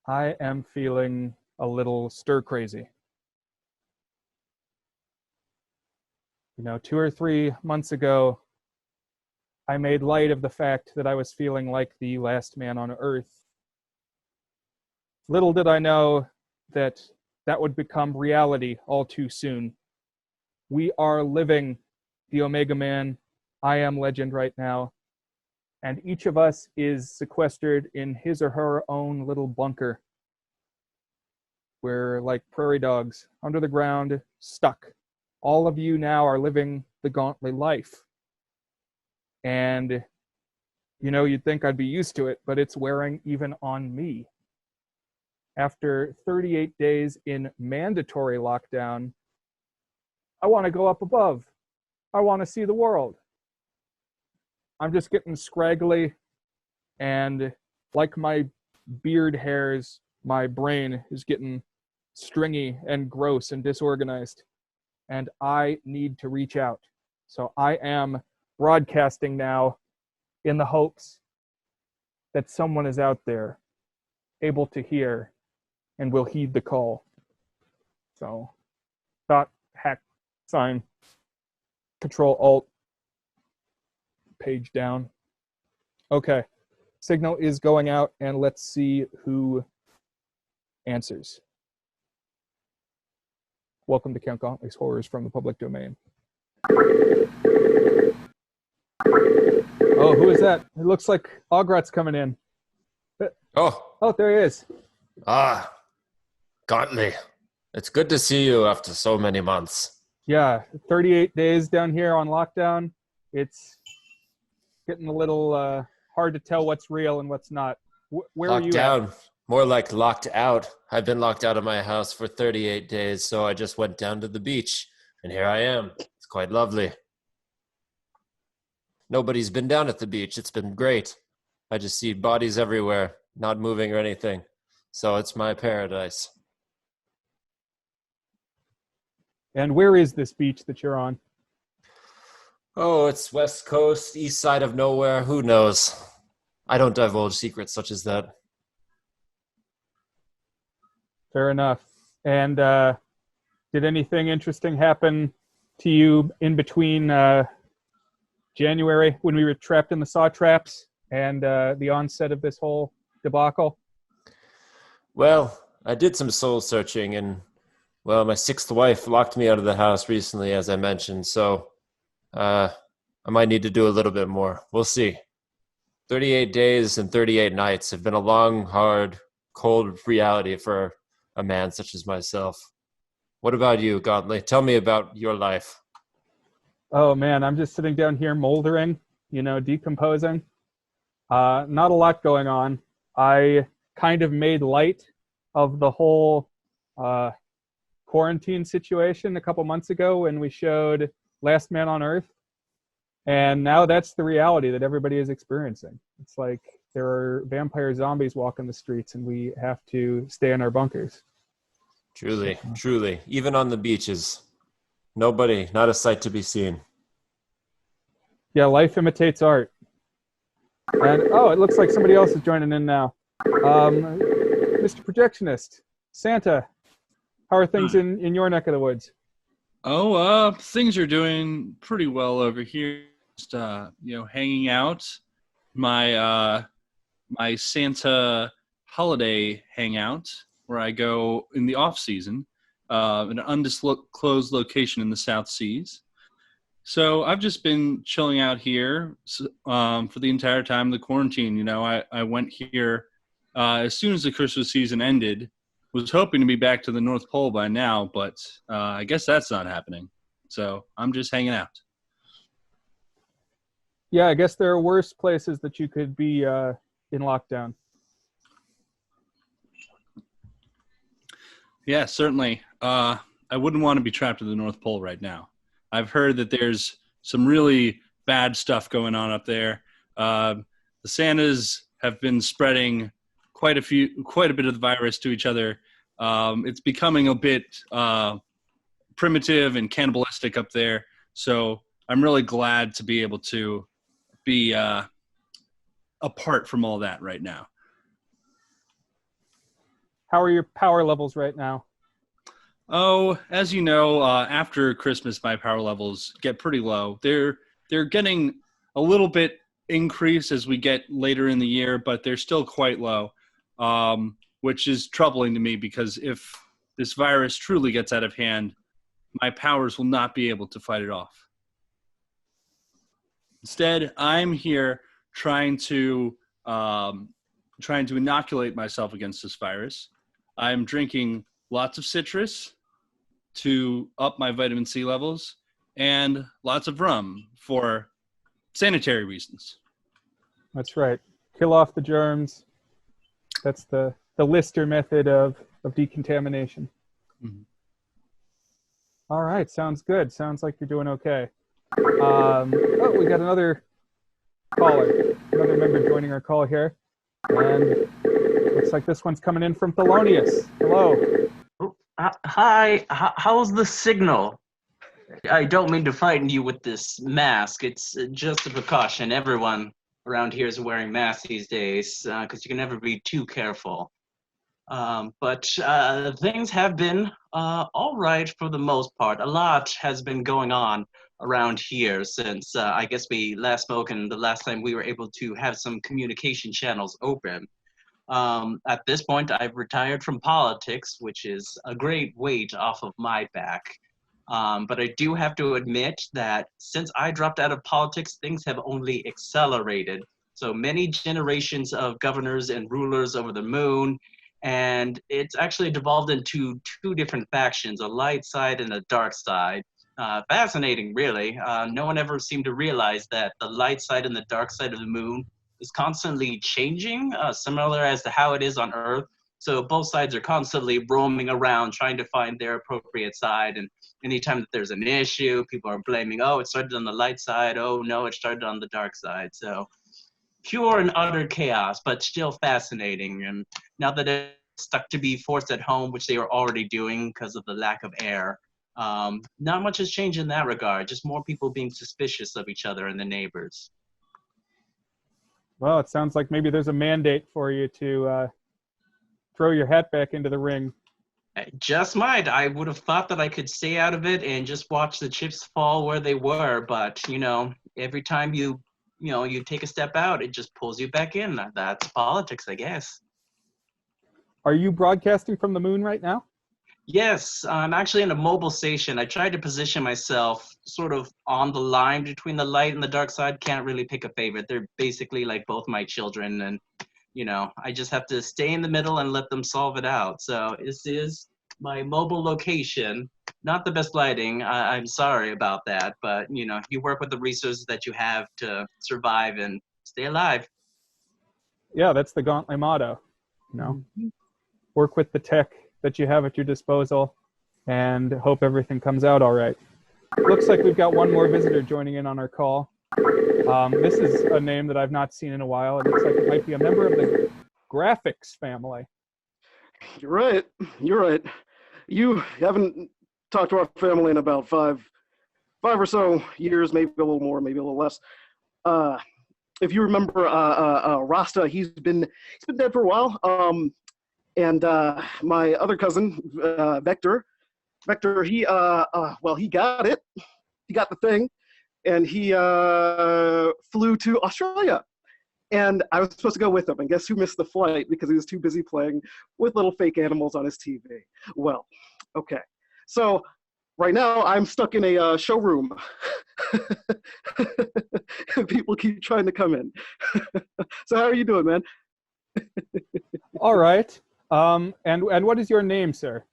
I am feeling a little stir crazy. 2 or 3 months ago, I made light of the fact that I was feeling like the last man on earth. Little did I know that that would become reality all too soon. We are living the Omega Man, I Am Legend right now, and each of us is sequestered in his or her own little bunker. We're like prairie dogs under the ground, stuck. All of you now are living the Gauntly life. And, you'd think I'd be used to it, but it's wearing even on me. After 38 days in mandatory lockdown, I want to go up above. I want to see the world. I'm just getting scraggly, and like my beard hairs, my brain is getting stringy and gross and disorganized, and I need to reach out. So I am broadcasting now in the hopes that someone is out there able to hear and will heed the call. So dot hack sign Control Alt page down. Okay, signal is going out, and let's see who answers. Welcome to Count Gauntly's Horrors from the Public Domain. Oh, who is that? It looks like Ograt's coming in. Oh, there he is. Gauntly. It's good to see you after so many months. Yeah, 38 days down here on lockdown. It's getting a little hard to tell what's real and what's not. Where are you down. at? More like locked out. I've been locked out of my house for 38 days, so I just went down to the beach, and here I am. It's quite lovely. Nobody's been down at the beach. It's been great. I just see bodies everywhere, not moving or anything. So it's my paradise. And where is this beach that you're on? Oh, it's West Coast, east side of nowhere. Who knows? I don't divulge secrets such as that. Fair enough. And did anything interesting happen to you in between January when we were trapped in the saw traps and the onset of this whole debacle? Well, I did some soul searching, and my sixth wife locked me out of the house recently, as I mentioned, so I might need to do a little bit more. We'll see. 38 days and 38 nights have been a long, hard, cold reality for a man such as myself. What about you, Gauntly? Tell me about your life. Oh, man, I'm just sitting down here moldering, decomposing. Not a lot going on. I kind of made light of the whole quarantine situation a couple months ago when we showed Last Man on Earth. And now that's the reality that everybody is experiencing. It's like there are vampire zombies walking the streets, and we have to stay in our bunkers. Truly, truly. Even on the beaches, nobody, not a sight to be seen. Yeah, life imitates art. And, it looks like somebody else is joining in now. Mr. Projectionist, Santa, how are things in your neck of the woods? Things are doing pretty well over here. Just, hanging out. My Santa holiday hangout, where I go in the off season, in an undisclosed location in the South Seas. So I've just been chilling out here for the entire time of the quarantine. I went here as soon as the Christmas season ended. Was hoping to be back to the North Pole by now, but I guess that's not happening. So I'm just hanging out. Yeah, I guess there are worse places that you could be in lockdown. Yeah, certainly. I wouldn't want to be trapped at the North Pole right now. I've heard that there's some really bad stuff going on up there. The Santas have been spreading quite a bit of the virus to each other. It's becoming a bit primitive and cannibalistic up there. So I'm really glad to be able to be apart from all that right now. How are your power levels right now? Oh, as you know, after Christmas, my power levels get pretty low. They're getting a little bit increased as we get later in the year, but they're still quite low, which is troubling to me because if this virus truly gets out of hand, my powers will not be able to fight it off. Instead, I'm here trying to inoculate myself against this virus. I'm drinking lots of citrus to up my vitamin C levels, and lots of rum for sanitary reasons. That's right. Kill off the germs. That's the Lister method of decontamination. Mm-hmm. All right, sounds good. Sounds like you're doing okay. Oh, we got another caller, another member joining our call here. And looks like this one's coming in from Thelonious. Hello. Hi, how's the signal? I don't mean to frighten you with this mask. It's just a precaution. Everyone around here is wearing masks these days because you can never be too careful. But things have been all right for the most part. A lot has been going on around here since I guess we last spoke and the last time we were able to have some communication channels open. At this point, I've retired from politics, which is a great weight off of my back. But I do have to admit that since I dropped out of politics, things have only accelerated. So many generations of governors and rulers over the moon, and it's actually devolved into two different factions, a light side and a dark side. Fascinating, really. No one ever seemed to realize that the light side and the dark side of the moon is constantly changing, similar as to how it is on Earth. So both sides are constantly roaming around trying to find their appropriate side. And anytime that there's an issue, people are blaming, oh, it started on the light side. Oh, no, it started on the dark side. So pure and utter chaos, but still fascinating. And now that it's stuck to be forced at home, which they were already doing because of the lack of air, not much has changed in that regard. Just more people being suspicious of each other and the neighbors. Well, it sounds like maybe there's a mandate for you to throw your hat back into the ring. Just might. I would have thought that I could stay out of it and just watch the chips fall where they were, but every time you take a step out, it just pulls you back in. That's politics, I guess. Are you broadcasting from the moon right now? Yes, I'm actually in a mobile station. I tried to position myself sort of on the line between the light and the dark side. Can't really pick a favorite. They're basically like both my children, and I just have to stay in the middle and let them solve it out. So this is my mobile location. Not the best lighting. I'm sorry about that, but you work with the resources that you have to survive and stay alive. Yeah, that's the Gauntly motto. Work with the tech that you have at your disposal and hope everything comes out all right. Looks like we've got one more visitor joining in on our call. This is a name that I've not seen in a while. It looks like it might be a member of the Graphics family. You're right. You haven't talked to our family in about five or so years, maybe a little more, maybe a little less. If you remember Rasta, he's been dead for a while. And my other cousin, Vector, he got it. He got the thing, and he flew to Australia. And I was supposed to go with him, and guess who missed the flight because he was too busy playing with little fake animals on his TV? Well, okay. So right now I'm stuck in a showroom. People keep trying to come in. So how are you doing, man? All right. And what is your name, sir?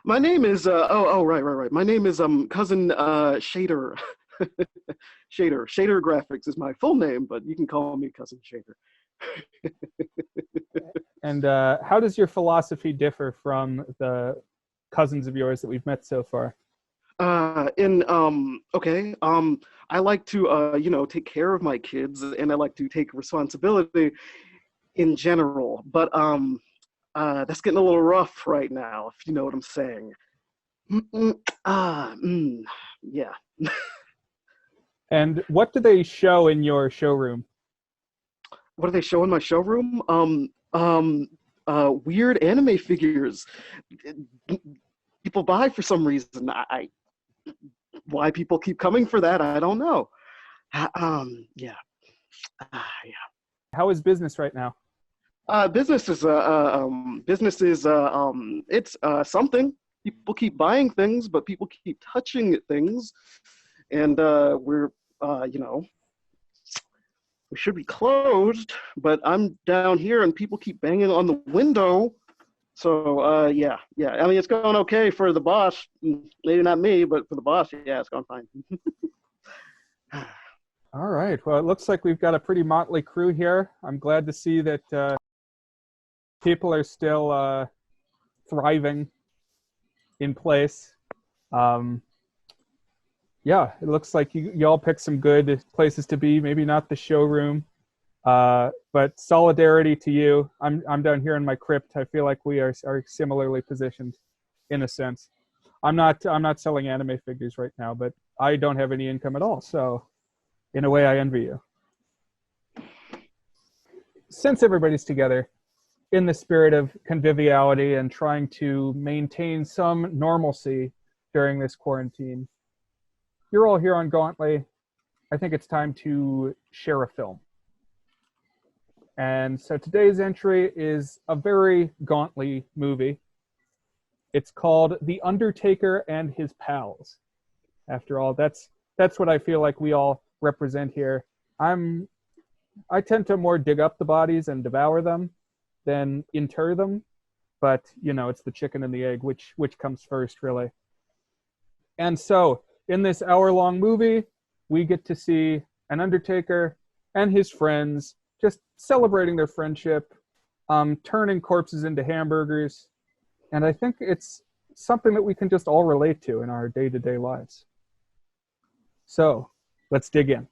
My name is right. My name is cousin Shader. Shader Graphics is my full name, but you can call me cousin Shader. And how does your philosophy differ from the cousins of yours that we've met so far? I like to take care of my kids, and I like to take responsibility in general, but that's getting a little rough right now, if you know what I'm saying. Yeah. And what do they show in your showroom? What do they show in my showroom? weird anime figures. People buy for some reason. Why people keep coming for that, I don't know. Yeah. Yeah. How is business right now? Business is it's something. People keep buying things, but people keep touching things, and we're we should be closed, but I'm down here and people keep banging on the window. So yeah. I mean, it's going okay for the boss. Maybe not me, but for the boss, yeah, it's going fine. All right. Well, it looks like we've got a pretty motley crew here. I'm glad to see that people are still thriving in place. Yeah, it looks like you all picked some good places to be. Maybe not the showroom, but solidarity to you. I'm down here in my crypt. I feel like we are similarly positioned, in a sense. I'm not selling anime figures right now, but I don't have any income at all. So, in a way, I envy you. Since everybody's together, in the spirit of conviviality and trying to maintain some normalcy during this quarantine, you're all here on Gauntly. I think it's time to share a film. And so today's entry is a very Gauntly movie. It's called The Undertaker and His Pals. After all, that's what I feel like we all represent here. I tend to more dig up the bodies and devour them than inter them, but it's the chicken and the egg, which comes first, really. And so in this hour-long movie, we get to see an Undertaker and his friends just celebrating their friendship, turning corpses into hamburgers, and I think it's something that we can just all relate to in our day-to-day lives. So let's dig in.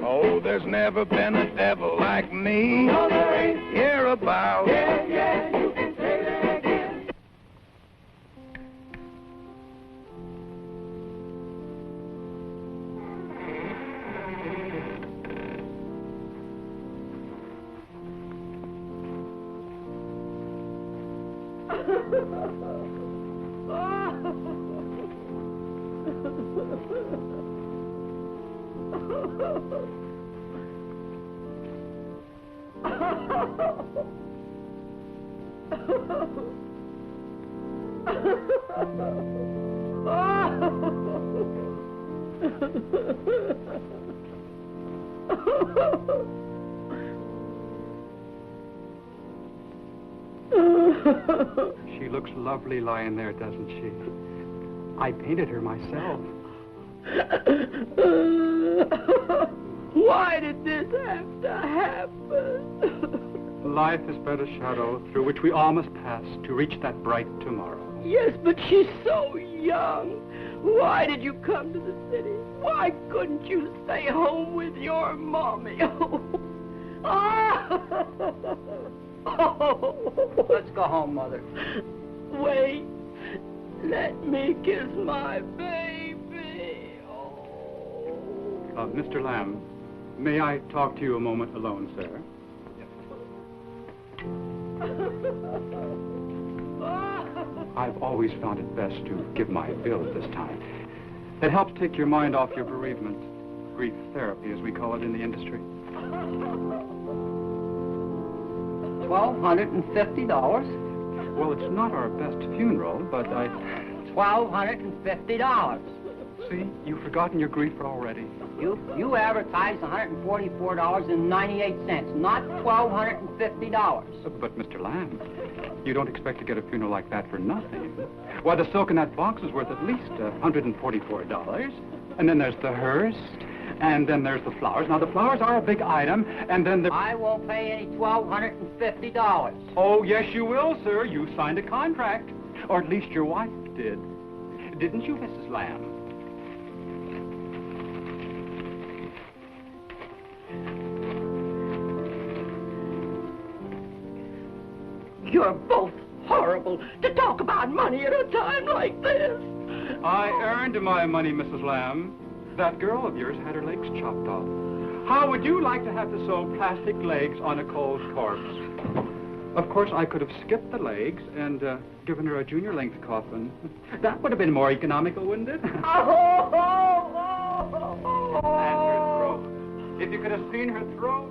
Oh, there's never been a devil like me. No, there ain't. Hear about. Yeah, yeah, you can say that again. She looks lovely lying there, doesn't she? I painted her myself. Why did this have to happen? Life is but a shadow through which we all must pass to reach that bright tomorrow. Yes, but she's so young. Why did you come to the city? Why couldn't you stay home with your mommy? Oh. Let's go home, Mother. Wait. Let me kiss my baby. Oh. Mr. Lamb, may I talk to you a moment alone, sir? I've always found it best to give my bill at this time. It helps take your mind off your bereavement. Grief therapy, as we call it in the industry. $1,250. Well, it's not our best funeral, but $1,250. See, you've forgotten your grief already. You advertised $144.98, not $1,250. But, Mr. Lamb, you don't expect to get a funeral like that for nothing. Why, the silk in that box is worth at least $144. And then there's the hearse, and then there's the flowers. Now, the flowers are a big item, and then I won't pay any $1,250. Oh, yes, you will, sir. You signed a contract. Or at least your wife did. Didn't you, Mrs. Lamb? You're both horrible to talk about money at a time like this. I earned my money, Mrs. Lamb. That girl of yours had her legs chopped off. How would you like to have to sew plastic legs on a cold corpse? Of course, I could have skipped the legs and given her a junior-length coffin. That would have been more economical, wouldn't it? Oh, oh, oh, oh, oh. And her throat. If you could have seen her throat.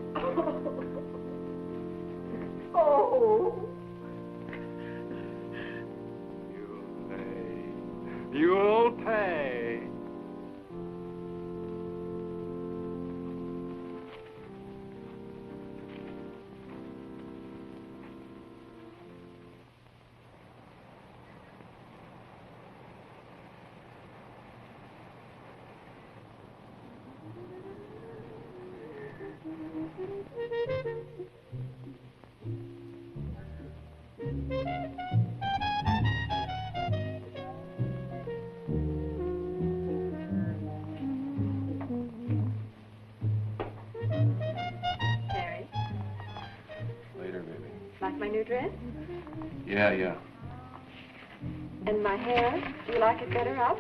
Oh. You'll pay. Harry, Later, baby. like my new dress? Yeah. And my hair? Do you like it better up?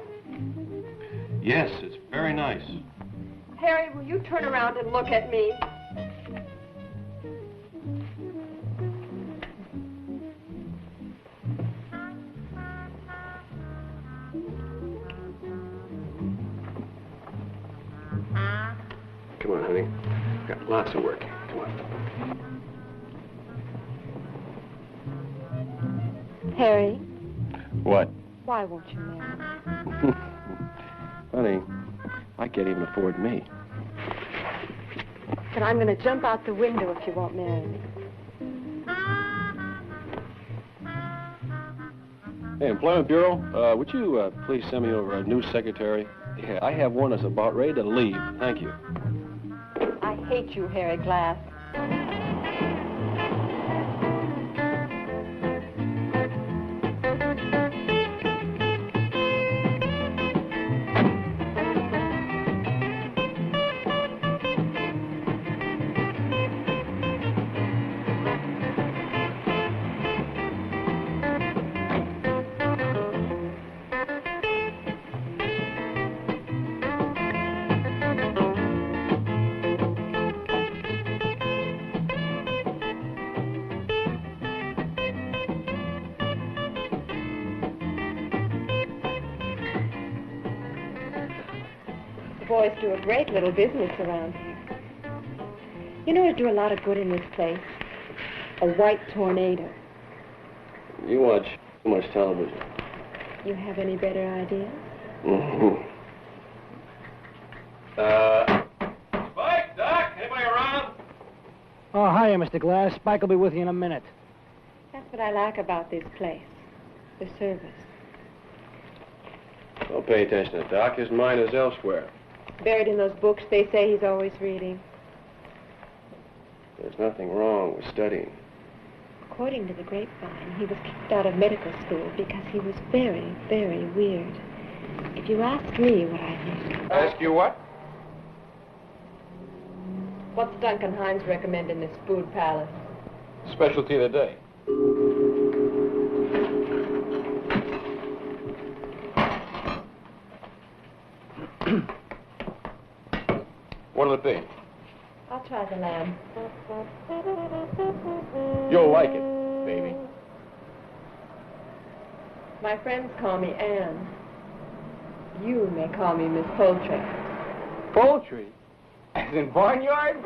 Yes, it's very nice. Harry, will you turn around and look at me? Come on, honey. Got lots of work. Come on. Harry, What? why won't you marry me? Honey, I can't even afford me. But I'm going to jump out the window if you won't marry me. Hey, Employment Bureau, would you please send me over a new secretary? Yeah, I have one that's about ready to leave. Thank you. I hate you, Harry Glass. The boys do a great little business around here. You know, it'd do a lot of good in this place. A white tornado. You watch too much television. You have any better ideas? Spike, Doc, anybody around? Oh, hiya, Mr. Glass. Spike will be with you in a minute. That's what I like about this place. The service. Don't pay attention to Doc. His mind is elsewhere. Buried in those books they say he's always reading. There's nothing wrong with studying. According to the grapevine, he was kicked out of medical school because he was very, very weird. If you ask me what I think... Ask you what? What's Duncan Hines recommend in this food palace? Specialty of the day. What'll it be? I'll try the lamb. You'll like it, baby. My friends call me Anne. You may call me Miss Poultry. Poultry? As in barnyard?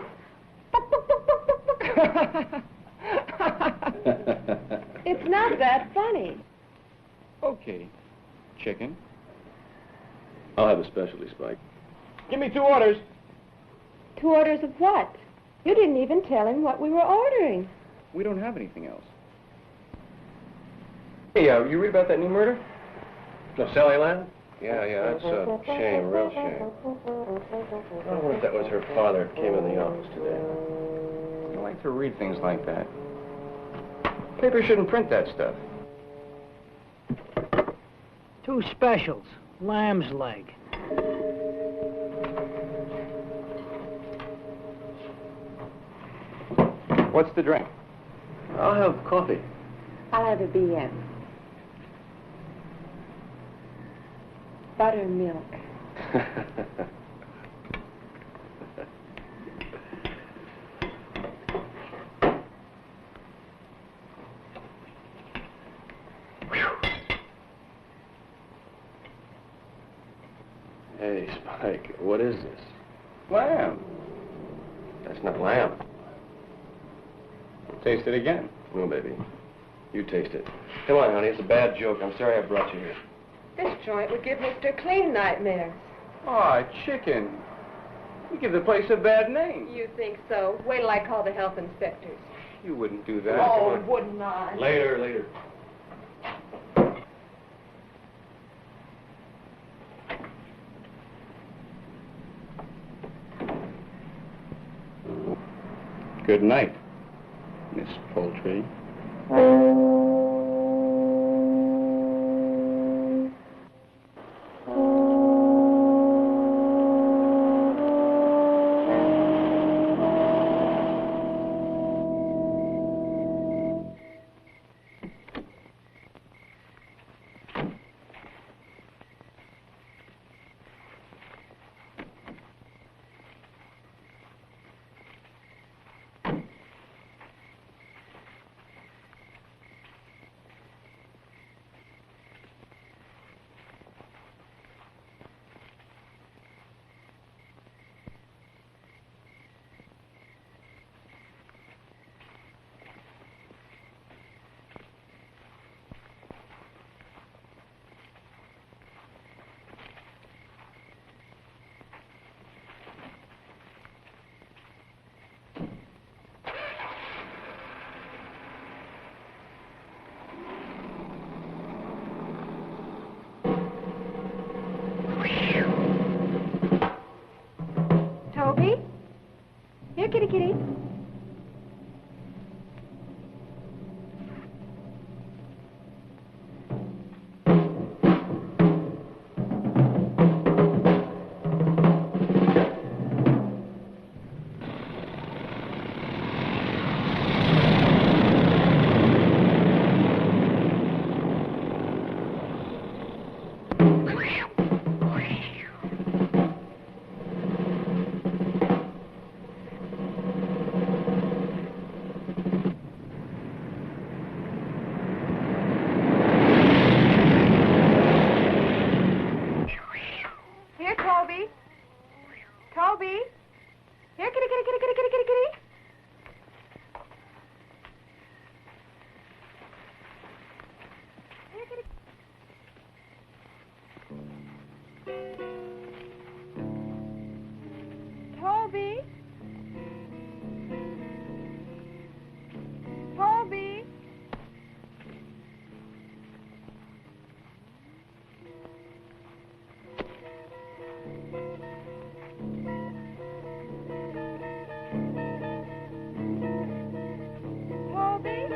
It's not that funny. Okay. Chicken? I'll have a specialty, Spike. Give me 2 orders. 2 orders of what? You didn't even tell him what we were ordering. We don't have anything else. Hey, you read about that new murder? No, Sally Lamb? Yeah, that's a shame, real shame. I wonder if that was her father came in the office today. I like to read things like that. Paper shouldn't print that stuff. 2 specials. Lamb's leg. What's the drink? I'll have coffee. I'll have a BM. Buttermilk. Hey, Spike, what is this? Lamb. That's not lamb. Taste it again. No, baby. You taste it. Come on, honey. It's a bad joke. I'm sorry I brought you here. This joint would give Mr. Clean nightmares. Aw, chicken. You give the place a bad name. You think so? Wait till I call the health inspectors. You wouldn't do that. Oh, wouldn't I? Later. Good night, Miss Poultry. Toby? Here, kitty kitty. Here, Toby. Toby. Here, kitty kitty kitty kitty kitty kitty kitty. Here, kitty. Toby. Toby. Toby.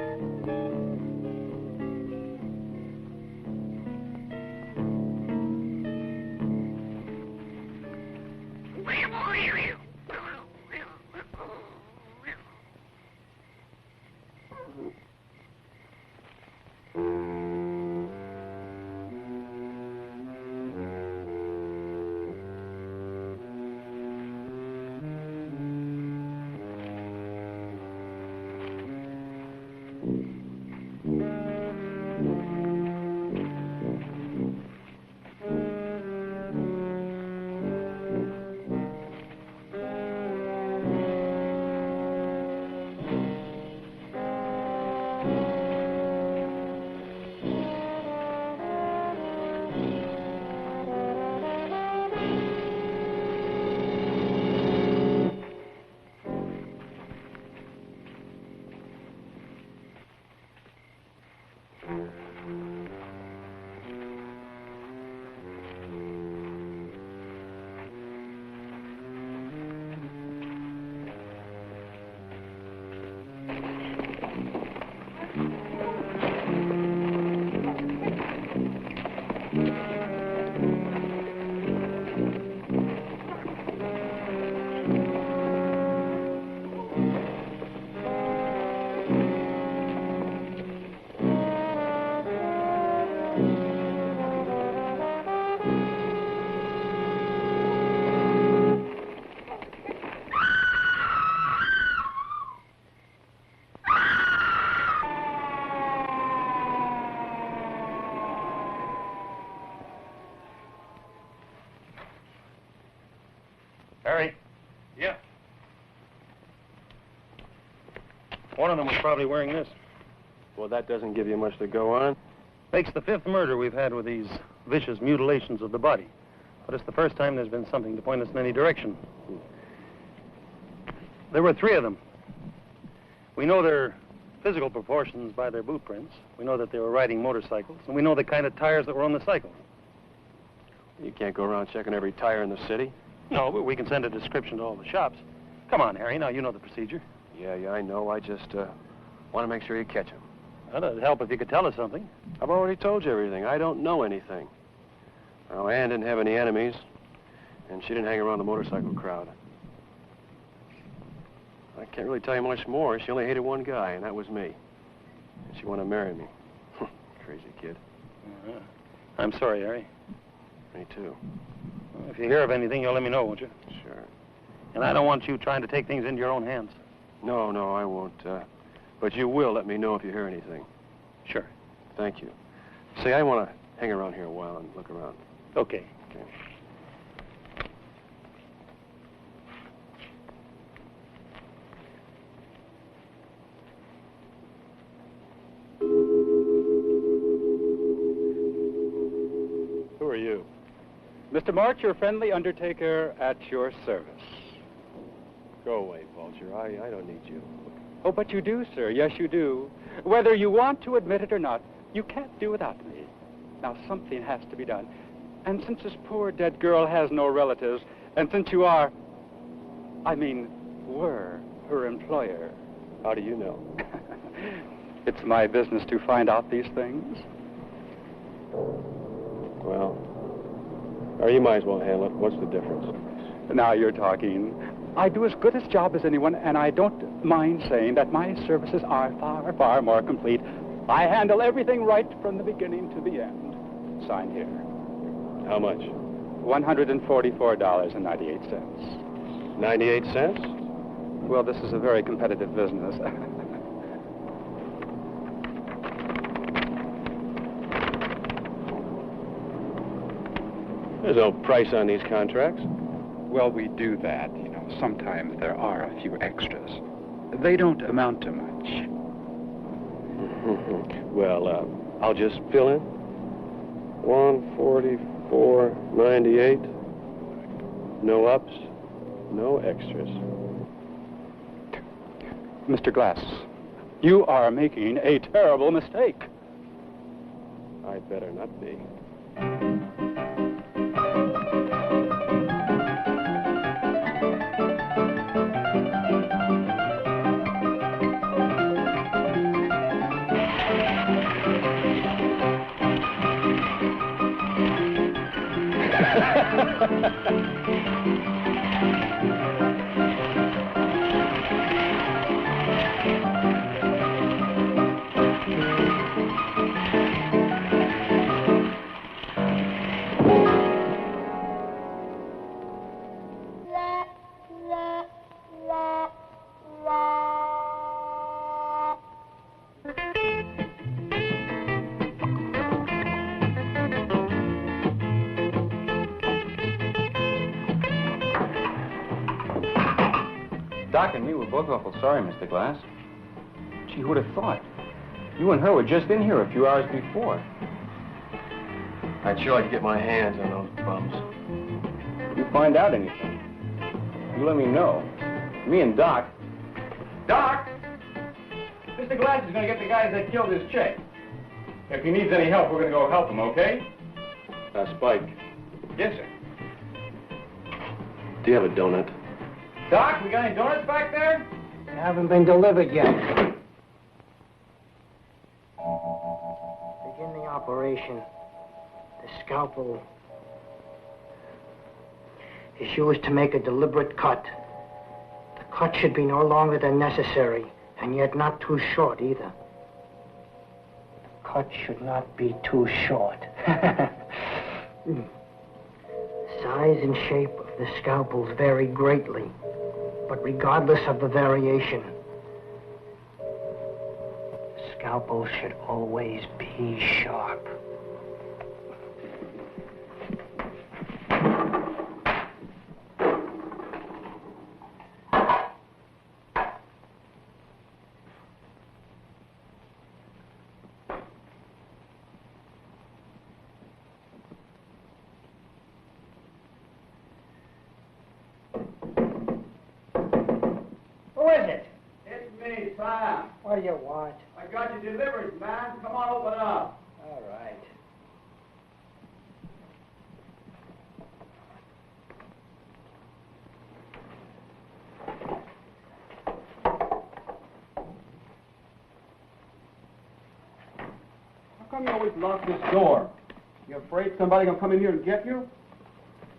Harry. Yeah. One of them was probably wearing this. Well, that doesn't give you much to go on. Makes the 5th murder we've had with these vicious mutilations of the body. But it's the first time there's been something to point us in any direction. There were 3 of them. We know their physical proportions by their boot prints. We know that they were riding motorcycles, and we know the kind of tires that were on the cycles. You can't go around checking every tire in the city. No, but we can send a description to all the shops. Come on, Harry, now you know the procedure. Yeah, I know. I just want to make sure you catch him. Well, it'd help if you could tell us something. I've already told you everything. I don't know anything. Now, Ann didn't have any enemies, and she didn't hang around the motorcycle crowd. I can't really tell you much more. She only hated one guy, and that was me. And she wanted to marry me. Crazy kid. I'm sorry, Harry. Me too. Well, if you hear of anything, you'll let me know, won't you? Sure. And I don't want you trying to take things into your own hands. No, I won't. But you will let me know if you hear anything. Sure. Thank you. Say, I want to hang around here a while and look around. Okay. Okay. Who are you? Mr. March, your friendly undertaker at your service. Go away, Vulture. I don't need you. Oh, but you do, sir. Yes, you do. Whether you want to admit it or not, you can't do without me. Now, something has to be done. And since this poor dead girl has no relatives, and since you are, were her employer. How do you know? It's my business to find out these things. Well, or you might as well handle it. What's the difference? Now you're talking. I do as good a job as anyone, and I don't mind saying that my services are far, far more complete. I handle everything right from the beginning to the end. Sign here. How much? $144.98. 98 cents? Well, this is a very competitive business. There's no price on these contracts. Well, we do that. Sometimes there are a few extras. They don't amount to much. Well, I'll just fill in. 144.98. No ups, no extras. Mr. Glass, you are making a terrible mistake. I'd better not be. Doc and me were both awful sorry, Mr. Glass. Gee, who'd have thought? You and her were just in here a few hours before. I'd sure like to get my hands on those bums. If you find out anything, you let me know. Me and Doc. Doc! Mr. Glass is going to get the guys that killed his chick. If he needs any help, we're going to go help him, okay? Spike. Yes, sir. Do you have a donut? Doc, we got any donuts back there? They haven't been delivered yet. Begin the operation. The scalpel is used to make a deliberate cut. The cut should be no longer than necessary, and yet not too short either. The cut should not be too short. Size and shape of the scalpels vary greatly, but regardless of the variation, the scalpel should always be sharp. Sam. What do you want? I got you delivered, man. Come on, open up. All right. How come you always lock this door? You afraid somebody gonna come in here and get you?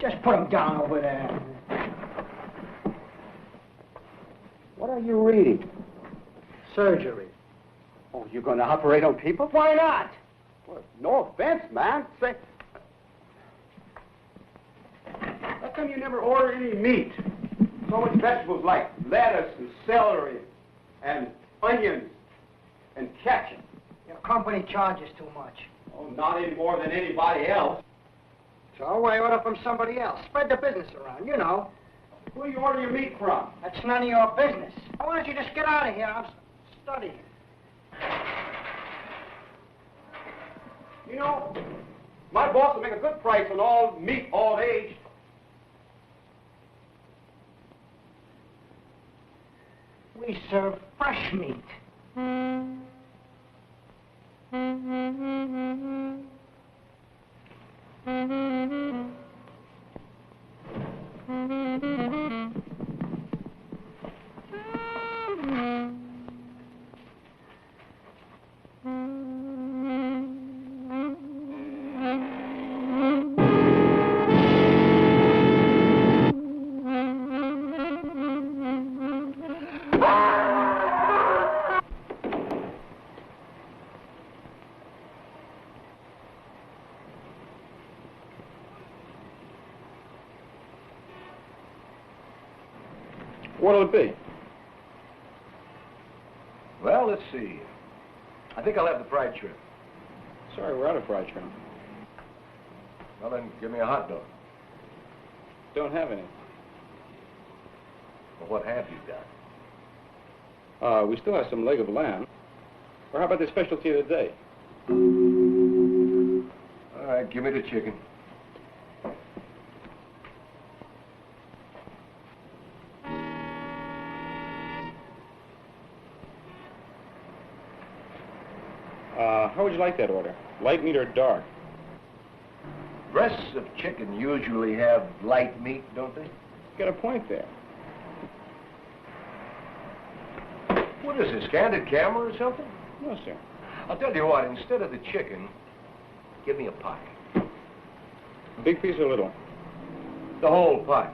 Just put him down over there. What are you reading? Surgery. Oh, you're gonna operate on people? Why not? Well, no offense, man. Say, how come you never order any meat? So much vegetables like lettuce and celery and onions and ketchup. Your company charges too much. Oh, not any more than anybody else. So I order from somebody else. Spread the business around, you know. Who do you order your meat from? That's none of your business. Why don't you just get out of here? I'm studying. You know, my boss will make a good price on all meat, all aged. We serve fresh meat. What'll it be? Well, let's see. I think I'll have the fried shrimp. Sorry, we're out of fried shrimp. Well, then give me a hot dog. Don't have any. Well, what have you got? We still have some leg of lamb. Or how about the specialty of the day? All right, give me the chicken. How would you like that order? Light meat or dark? Breasts of chicken usually have light meat, don't they? You got a point there. What is this, candid camera or something? No, sir. I'll tell you what, instead of the chicken, give me a pie. A big piece or little? The whole pie.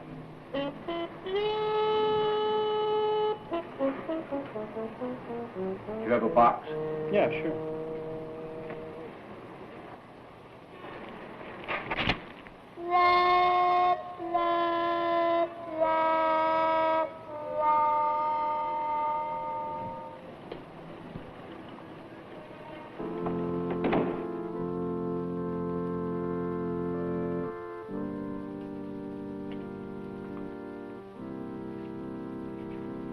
You have a box? Yeah, sure.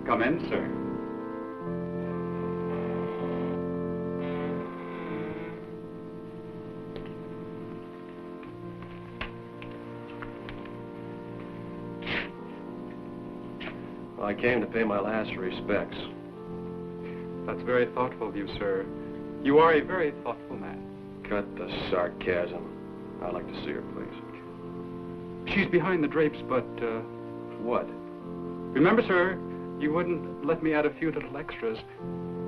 Come in, sir. Well, I came to pay my last respects. That's very thoughtful of you, sir. You are a very thoughtful man. Cut the sarcasm. I'd like to see her, please. She's behind the drapes, but, What? remember, sir, you wouldn't let me add a few little extras.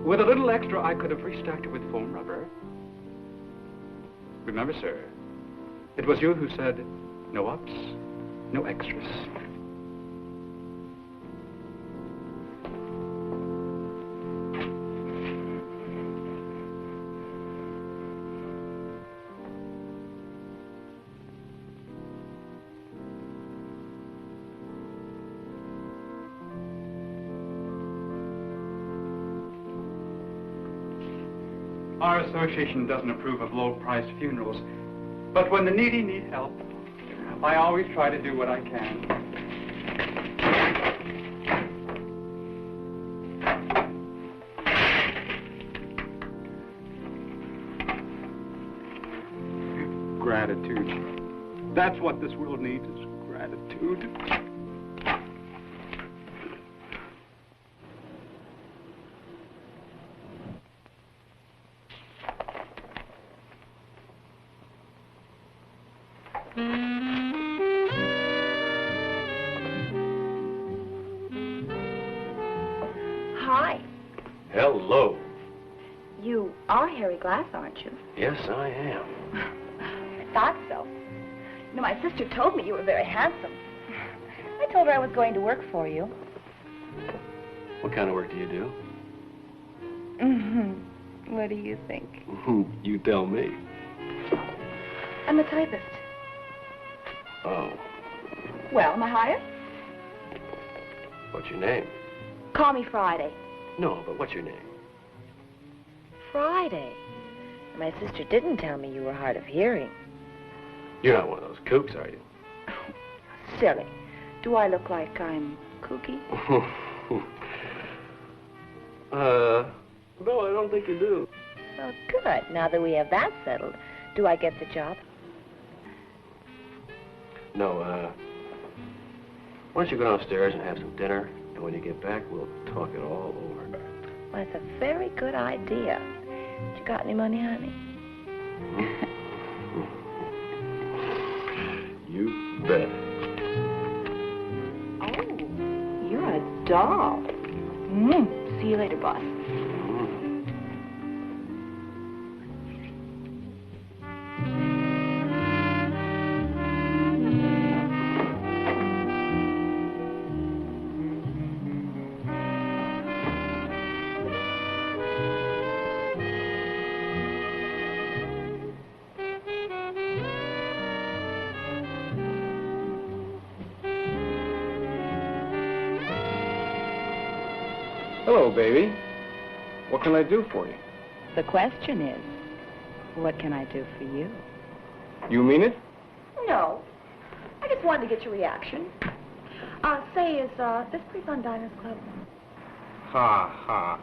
With a little extra, I could have restacked it with foam rubber. Remember, sir, it was you who said, no ups, no extras. Our association doesn't approve of low-priced funerals, but when the needy need help, I always try to do what I can. Gratitude. That's what this world needs, is gratitude. Hello. You are Harry Glass, aren't you? Yes, I am. I thought so. You know, my sister told me you were very handsome. I told her I was going to work for you. What kind of work do you do? What do you think? You tell me. I'm a typist. Oh. Well, am I hired? What's your name? Call me Friday. No, but what's your name? Friday? My sister didn't tell me you were hard of hearing. You're not one of those kooks, are you? Silly. Do I look like I'm kooky? No, I don't think you do. Well, good. Now that we have that settled, do I get the job? No, why don't you go downstairs and have some dinner, and when you get back, we'll talk it all over. Well, that's a very good idea. You got any money, honey? You bet. Oh, you're a doll. See you later, boss. Hello, baby. What can I do for you? The question is, what can I do for you? You mean it? No. I just wanted to get your reaction. Say, is this place on Diners Club? Ha, ha.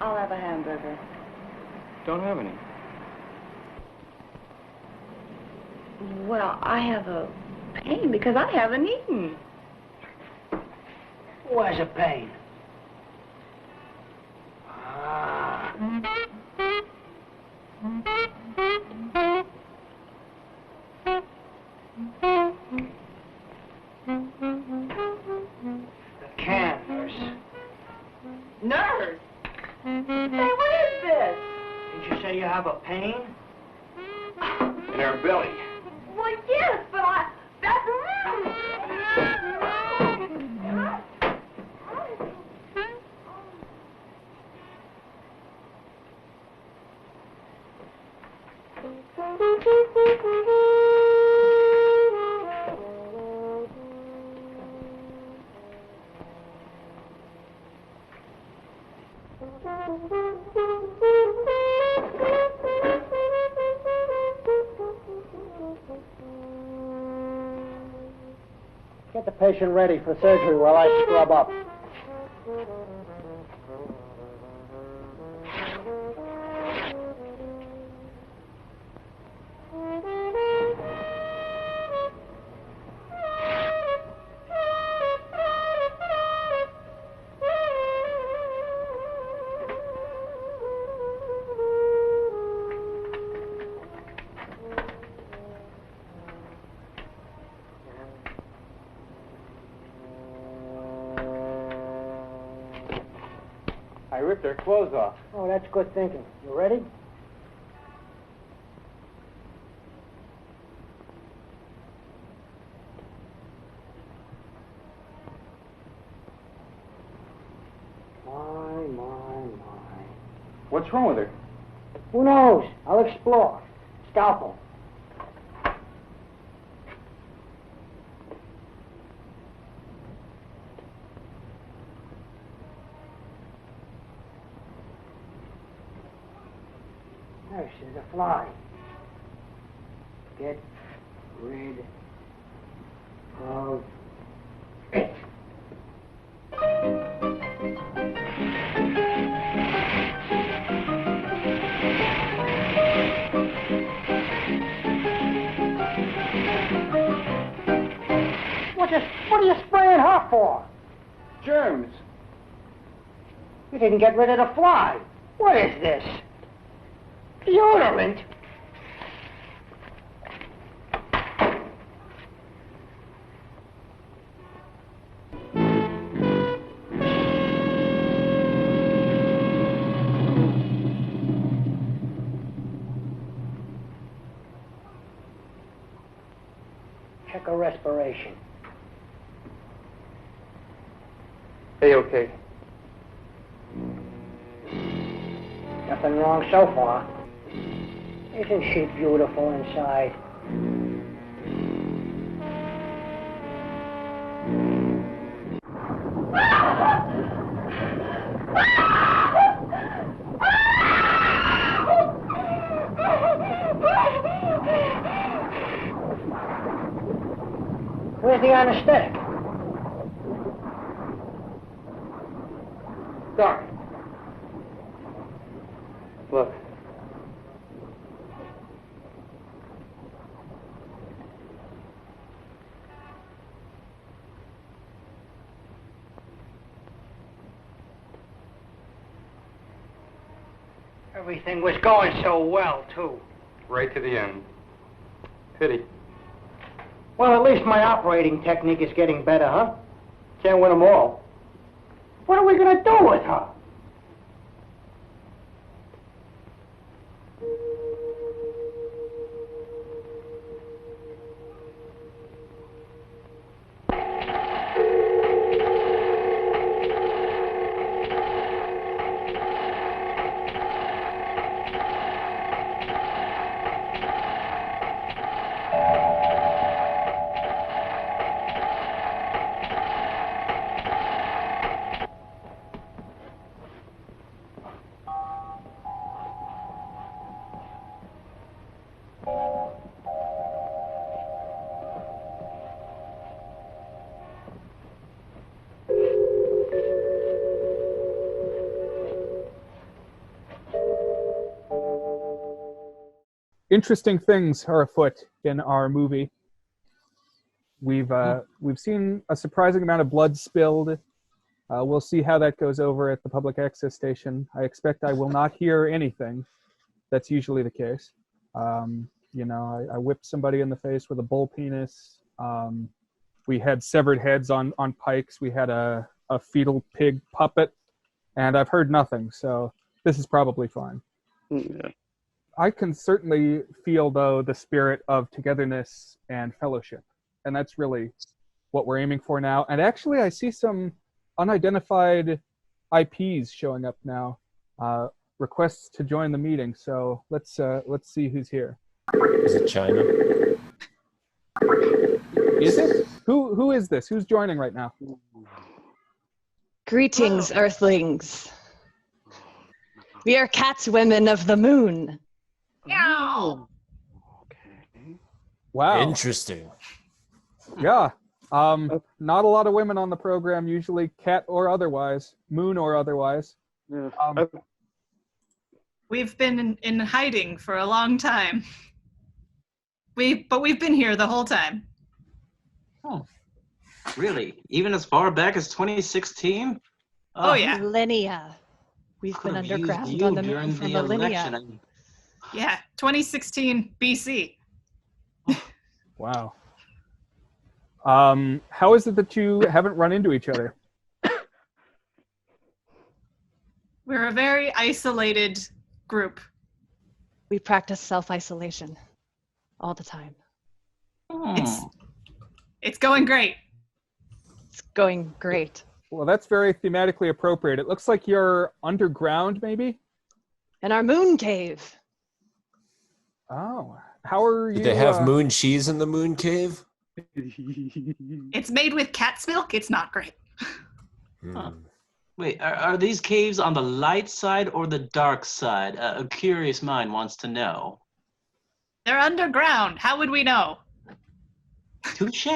I'll have a hamburger. Don't have any. Well, I have a pain because I haven't eaten. Where's a pain? Ah. The can, nurse. Nurse? Say, what is this? Did you say you have a pain? In her belly. Well, yes, but that's... Get the patient ready for surgery while I scrub up. I ripped her clothes off. Oh, that's good thinking. You ready? My. What's wrong with her? Who knows? I'll explore. Scalpel. There, she's a fly. Get rid of it. What are you spraying her for? Germs. You didn't get rid of the fly. What is this? Deodorant? Check her respiration. Hey, okay. Nothing wrong so far. Isn't she beautiful inside? Where's the anesthetic? Doc. Look. Everything was going so well, too. Right to the end. Pity. Well, at least my operating technique is getting better, huh? Can't win them all. What are we going to do with her? Interesting things are afoot in our movie. We've seen a surprising amount of blood spilled. We'll see how that goes over at the public access station. I expect I will not hear anything. That's usually the case. I whipped somebody in the face with a bull penis. We had severed heads on pikes. We had a fetal pig puppet, and I've heard nothing. So this is probably fine. Yeah. I can certainly feel, though, the spirit of togetherness and fellowship. And that's really what we're aiming for now. And actually, I see some unidentified IPs showing up now. Requests to join the meeting. So let's see who's here. Is it China? Is it? Who is this? Who's joining right now? Greetings, Earthlings. We are cat women of the moon. Meow. Wow. Interesting. Yeah. Not a lot of women on the program, usually cat or otherwise, moon or otherwise. Yeah. We've been in hiding for a long time. But we've been here the whole time. Oh, really? Even as far back as 2016? Oh yeah. Millennia. We've been underground on the moon for millennia. Yeah, 2016 BC. Wow. How is it that you haven't run into each other? We're a very isolated group. We practice self-isolation all the time. It's going great. It's going great. Well, that's very thematically appropriate. It looks like you're underground, maybe? In our moon cave. Oh, how are you? Did they have moon cheese in the moon cave? It's made with cat's milk. It's not great. Huh. Wait, are these caves on the light side or the dark side? A curious mind wants to know. They're underground. How would we know? Touche.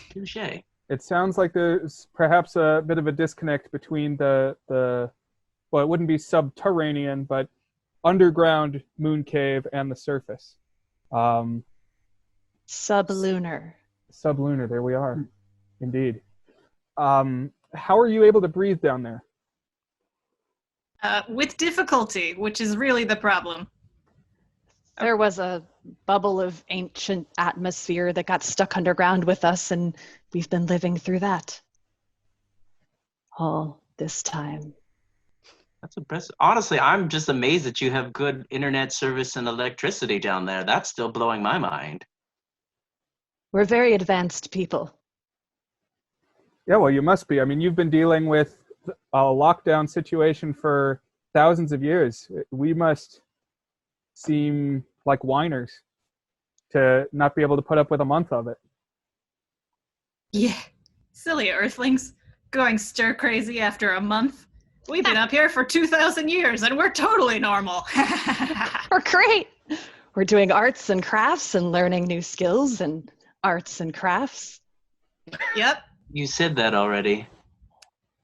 Touche. It sounds like there's perhaps a bit of a disconnect between the well, it wouldn't be subterranean, but underground moon cave and the surface. Sublunar. Sublunar, there we are. Indeed. How are you able to breathe down there? With difficulty, which is really the problem. There was a bubble of ancient atmosphere that got stuck underground with us, and we've been living through that all this time. That's impressive. Honestly, I'm just amazed that you have good internet service and electricity down there. That's still blowing my mind. We're very advanced people. Yeah, well, you must be. I mean, you've been dealing with a lockdown situation for thousands of years. We must seem like whiners to not be able to put up with a month of it. Yeah, silly earthlings. Going stir crazy after a month. We've been up here for 2,000 years and we're totally normal. We're great. We're doing arts and crafts and learning new skills and arts and crafts. Yep. You said that already.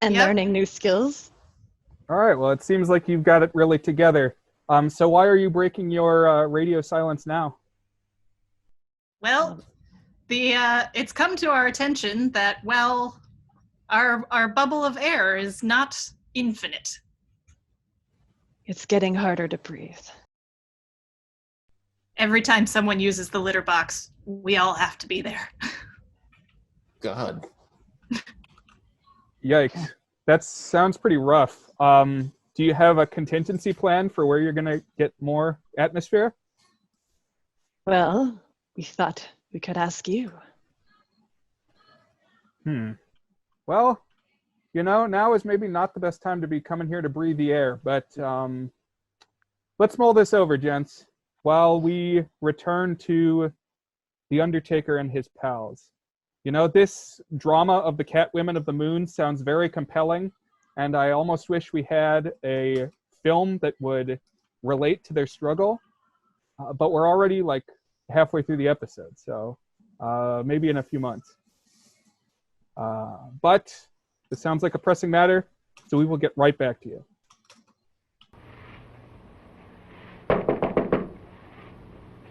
And learning new skills. All right, well, it seems like you've got it really together. So why are you breaking your radio silence now? Well, it's come to our attention that, well, our bubble of air is not infinite. It's getting harder to breathe. Every time someone uses the litter box, we all have to be there. God. Yikes. That sounds pretty rough. Do you have a contingency plan for where you're going to get more atmosphere? Well, we thought we could ask you. Well, now is maybe not the best time to be coming here to breathe the air, but let's mull this over, gents, while we return to The Undertaker and his pals. This drama of the Catwomen of the Moon sounds very compelling, and I almost wish we had a film that would relate to their struggle, but we're already like halfway through the episode, so maybe in a few months. But it sounds like a pressing matter, so we will get right back to you.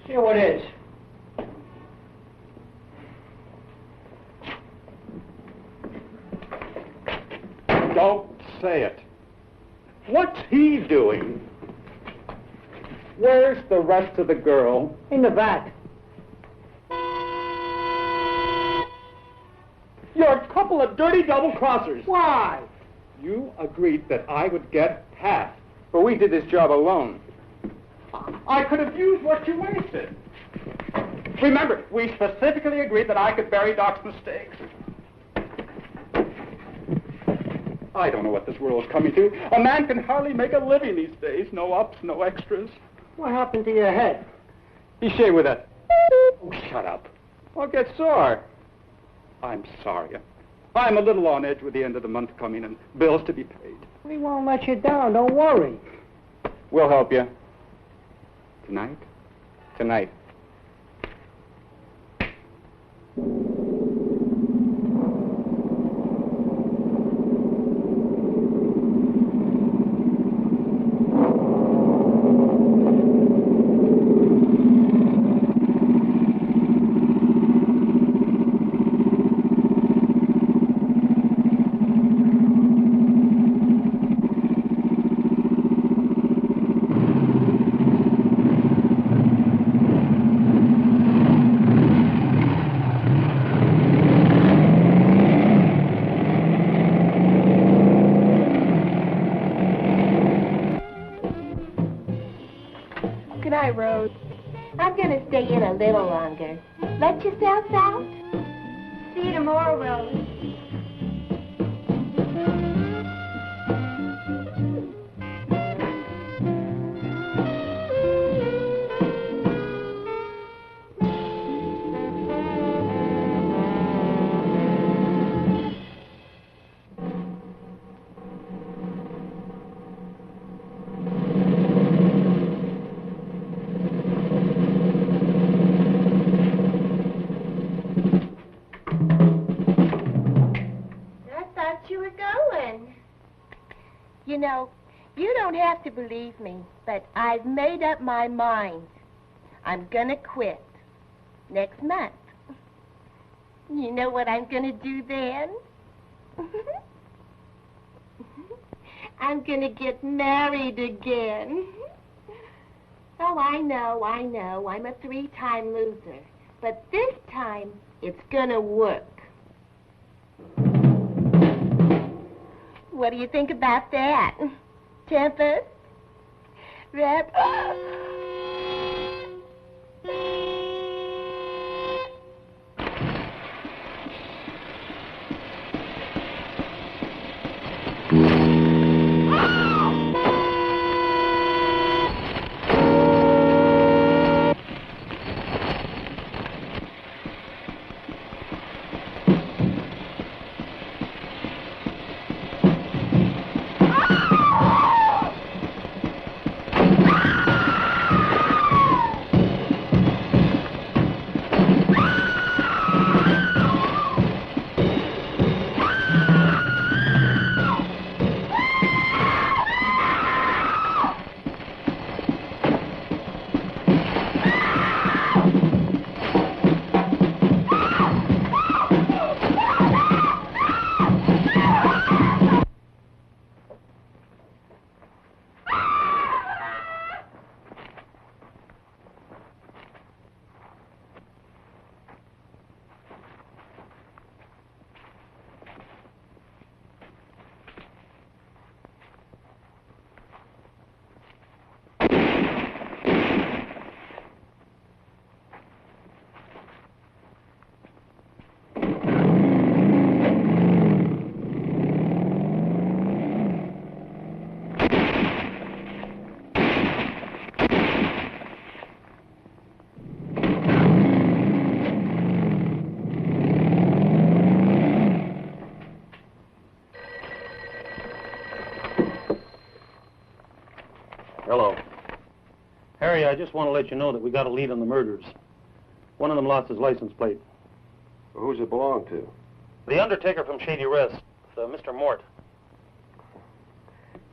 See what it is. Don't say it. What's he doing? Where's the rest of the girl? In the back. You're a couple of dirty double-crossers. Why? You agreed that I would get half, but we did this job alone. I could have used what you wasted. Remember, we specifically agreed that I could bury Doc's mistakes. I don't know what this world is coming to. A man can hardly make a living these days. No ups, no extras. What happened to your head? He shaved with a... Oh, shut up. I'll get sore. I'm sorry. I'm a little on edge with the end of the month coming and bills to be paid. We won't let you down. Don't worry. We'll help you. Tonight? Tonight. Good night, Rose. I'm going to stay in a little longer. Let yourself out. See you tomorrow, Rose. You know, you don't have to believe me, but I've made up my mind. I'm gonna quit next month. You know what I'm gonna do then? I'm gonna get married again. Oh, I know. I'm a 3-time loser. But this time, it's gonna work. What do you think about that? Tempest? Rep? I just want to let you know that we got a lead on the murders. One of them lost his license plate. Well, who's it belong to? The undertaker from Shady Rest, Mr. Mort.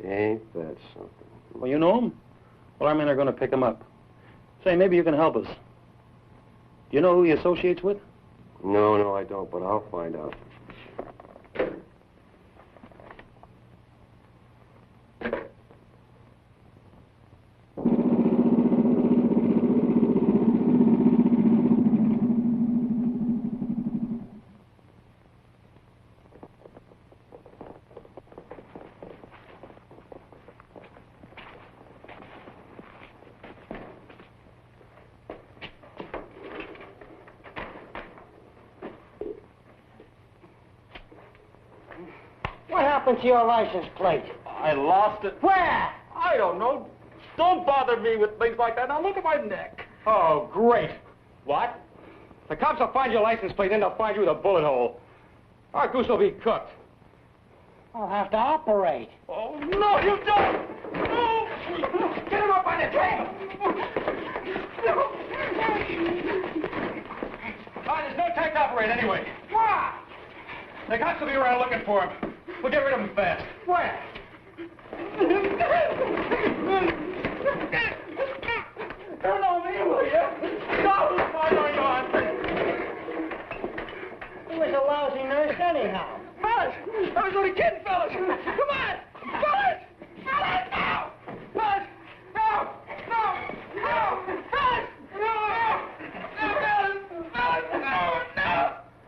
Ain't that something? Well, you know him? Well, our men are going to pick him up. Say, maybe you can help us. Do you know who he associates with? No, I don't, but I'll find out. What happened to your license plate? I lost it. Where? I don't know. Don't bother me with things like that. Now look at my neck. Oh, great. What? The cops will find your license plate, then they'll find you with a bullet hole. Our goose will be cooked. I'll have to operate. Oh, no, you don't! No! Get him up on the tail! There's no time to operate anyway. Why? The cops will be around looking for him. We'll get rid of him fast. Where? Don't know me, will you? No! I know you aren't. He was a lousy nurse anyhow. Fellas! I was only kidding, fellas! Come on! Fellas! Fellas, no! Fellas! No! No! No! Fellas! No! No, fellas! Fellas! No! No!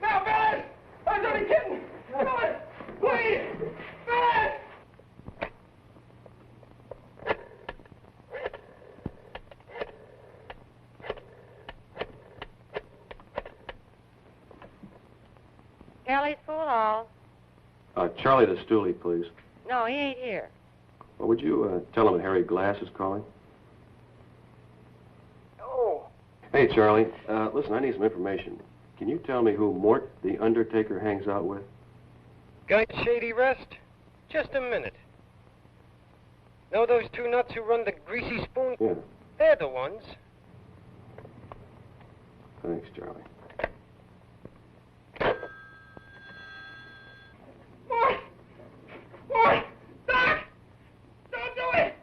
No, fellas! I was only kidding! Fellas! Please! Fellas! Kelly's Fool Hall. Charlie the Stoolie, please. No, he ain't here. Well, would you tell him that Harry Glass is calling? Oh. Hey, Charlie. Listen, I need some information. Can you tell me who Mort the Undertaker hangs out with? Guy Shady Rest? Just a minute. Know those two nuts who run the Greasy Spoon? Yeah. They're the ones. Thanks, Charlie. Boy! Doc! Don't do it!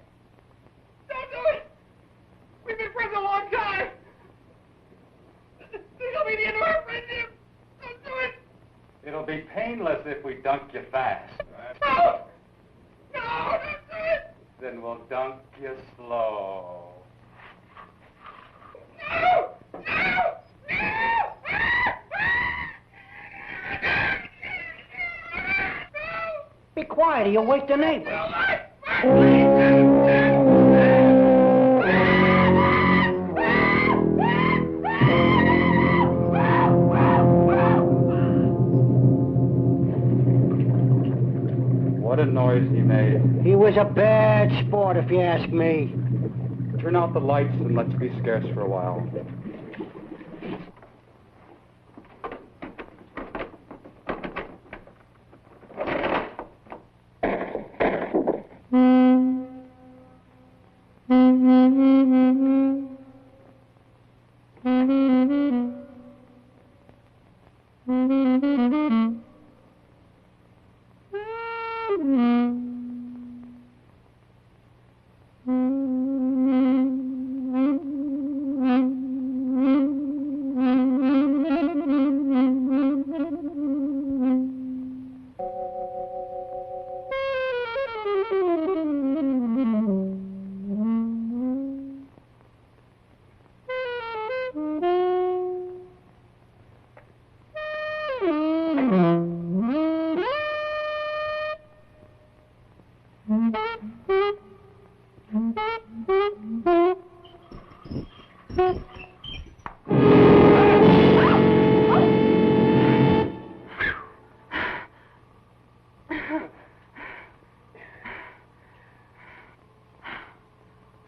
Don't do it! We've been friends a long time! This will be the end of our friendship! Don't do it! It'll be painless if we dunk you fast. No! No, don't do it! Then we'll dunk you slow. No! No! No! Be quiet or you'll wake the neighbors. What a noise he made. He was a bad sport, if you ask me. Turn out the lights and let's be scarce for a while.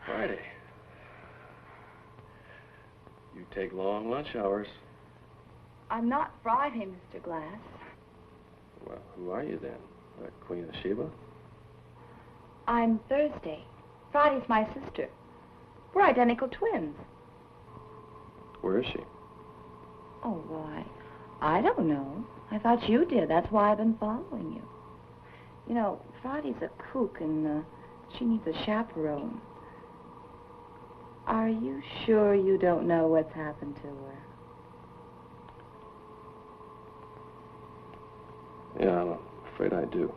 Friday. You take long lunch hours. I'm not Friday, Mr. Glass. Well, who are you then? Queen of Sheba? I'm Thursday. Friday's my sister. We're identical twins. Where is she? Oh, well, I don't know. I thought you did. That's why I've been following you. You know, Friday's a kook, and she needs a chaperone. Are you sure you don't know what's happened to her? Yeah, I'm afraid I do.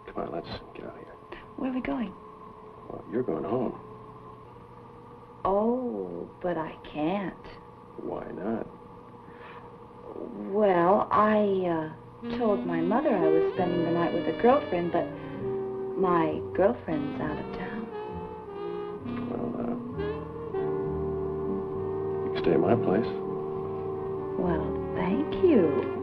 Come on, let's get out of here. Where are we going? Well, you're going home. Oh, but I can't. Why not? Well, I told my mother I was spending the night with a girlfriend, but my girlfriend's out of town. Well, you can stay at my place. Well, thank you.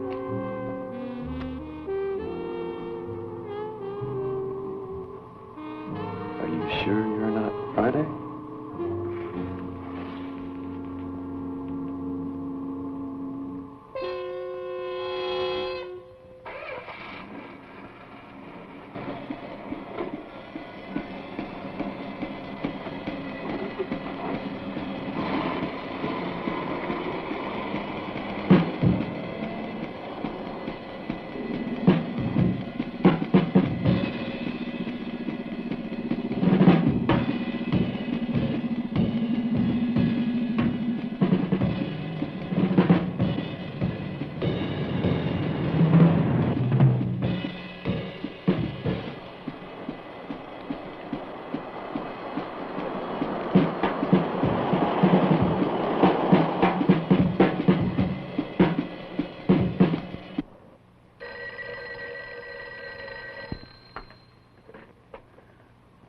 Are you sure you're not Friday?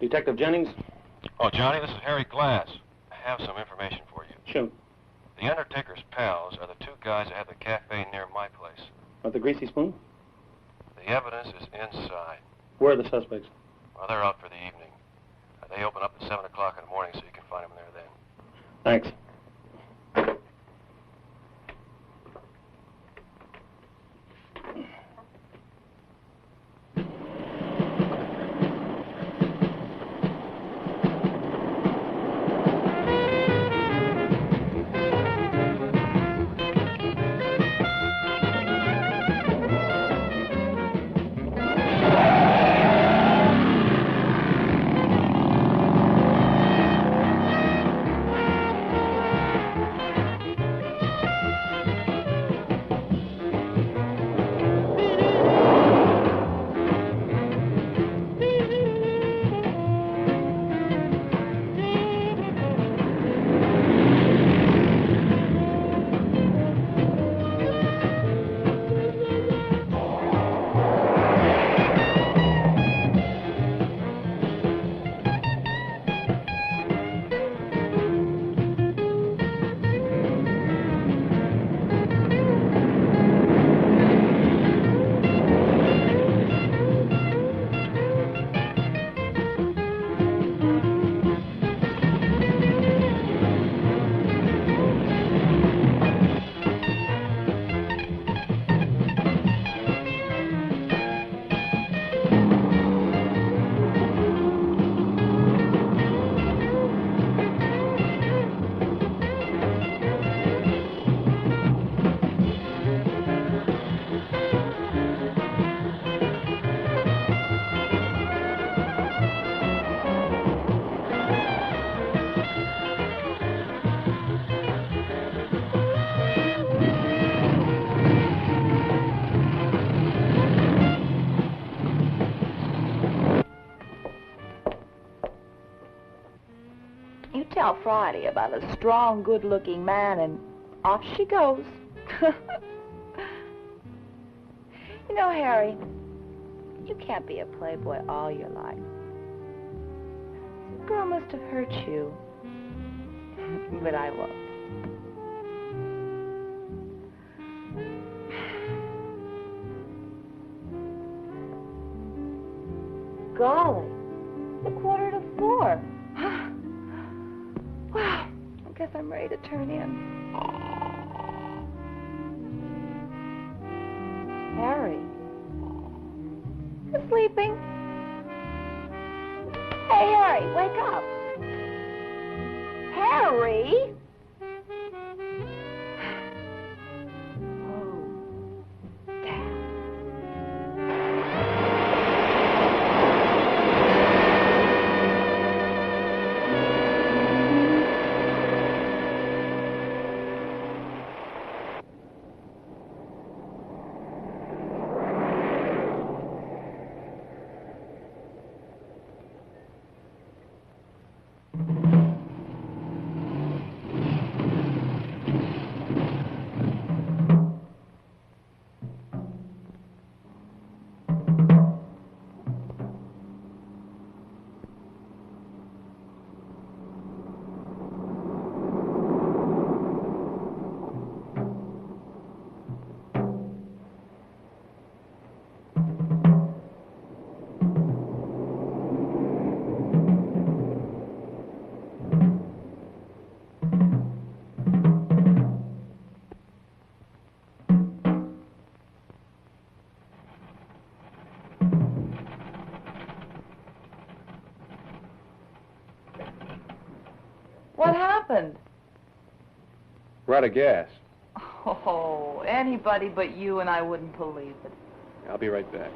Detective Jennings? Oh, Johnny, this is Harry Glass. I have some information for you. Shoot. The Undertaker's pals are the two guys that had the cafe near my place. At the Greasy Spoon? The evidence is inside. Where are the suspects? Well, they're out for the evening. They open up at 7 o'clock in the morning, so you can find them there then. Thanks. You tell Friday about a strong, good-looking man, and off she goes. You know, Harry, you can't be a playboy all your life. This girl must have hurt you. But I won't. Golly, it's 3:45. Well, I guess I'm ready to turn in. Harry, you sleeping? Hey, Harry, wake up. Harry? What happened? We're out of gas. Oh, anybody but you and I wouldn't believe it. I'll be right back.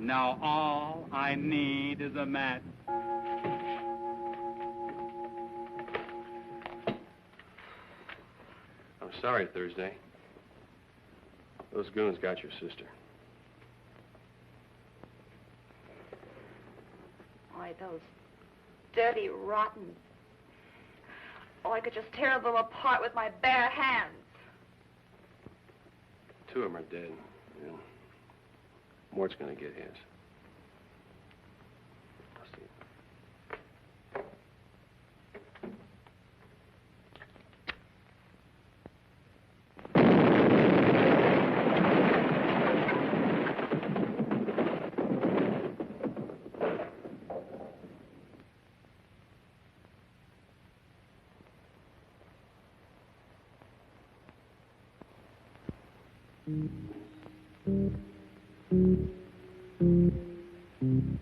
Now all I need is a match. I'm sorry, Thursday. Those goons got your sister. Why, those dirty, rotten... Oh, I could just tear them apart with my bare hands. Two of them are dead. You know, Mort's gonna get his. I'll see. Thank you.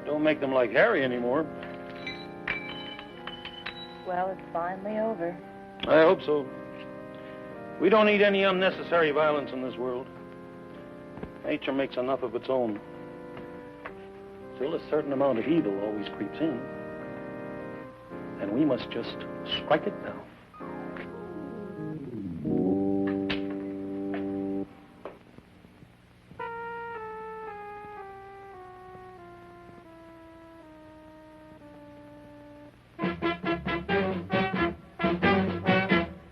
Don't make them like Harry anymore. Well, it's finally over. I hope so. We don't need any unnecessary violence in this world. Nature makes enough of its own. Still, a certain amount of evil always creeps in. And we must just strike it down.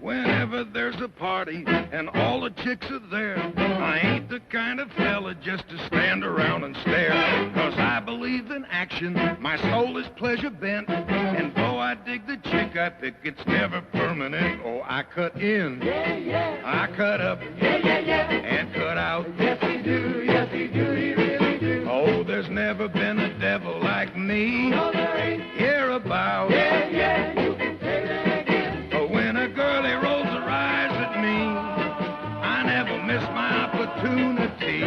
Whenever there's a party and all the chicks are there, I ain't the kind of fella just to stand around and stare. 'Cause I believe in action, my soul is pleasure bent. And though I dig the chick I pick, it's never permanent. Oh, I cut in, I cut up, and cut out. Yes, he do, he really do. Oh, there's never been a devil like me. No, there ain't. Hereabout. You can say that again. But when a girlie rolls her eyes at me, I never miss my opportunity.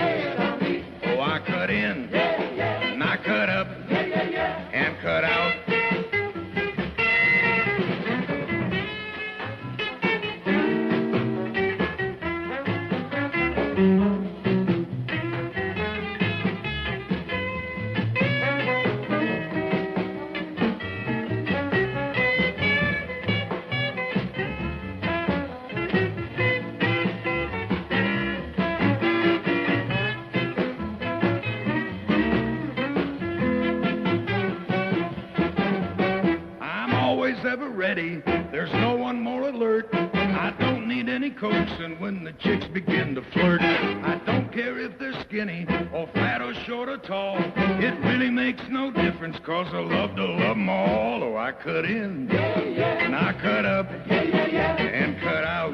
Oh, I cut in, and I cut up, and cut out. Ever ready, there's no one more alert. I don't need any coaxing when the chicks begin to flirt. I don't care if they're skinny or fat or short or tall. It really makes no difference, 'cause I love to love 'em all. Oh, I cut in, and I cut up, and cut out.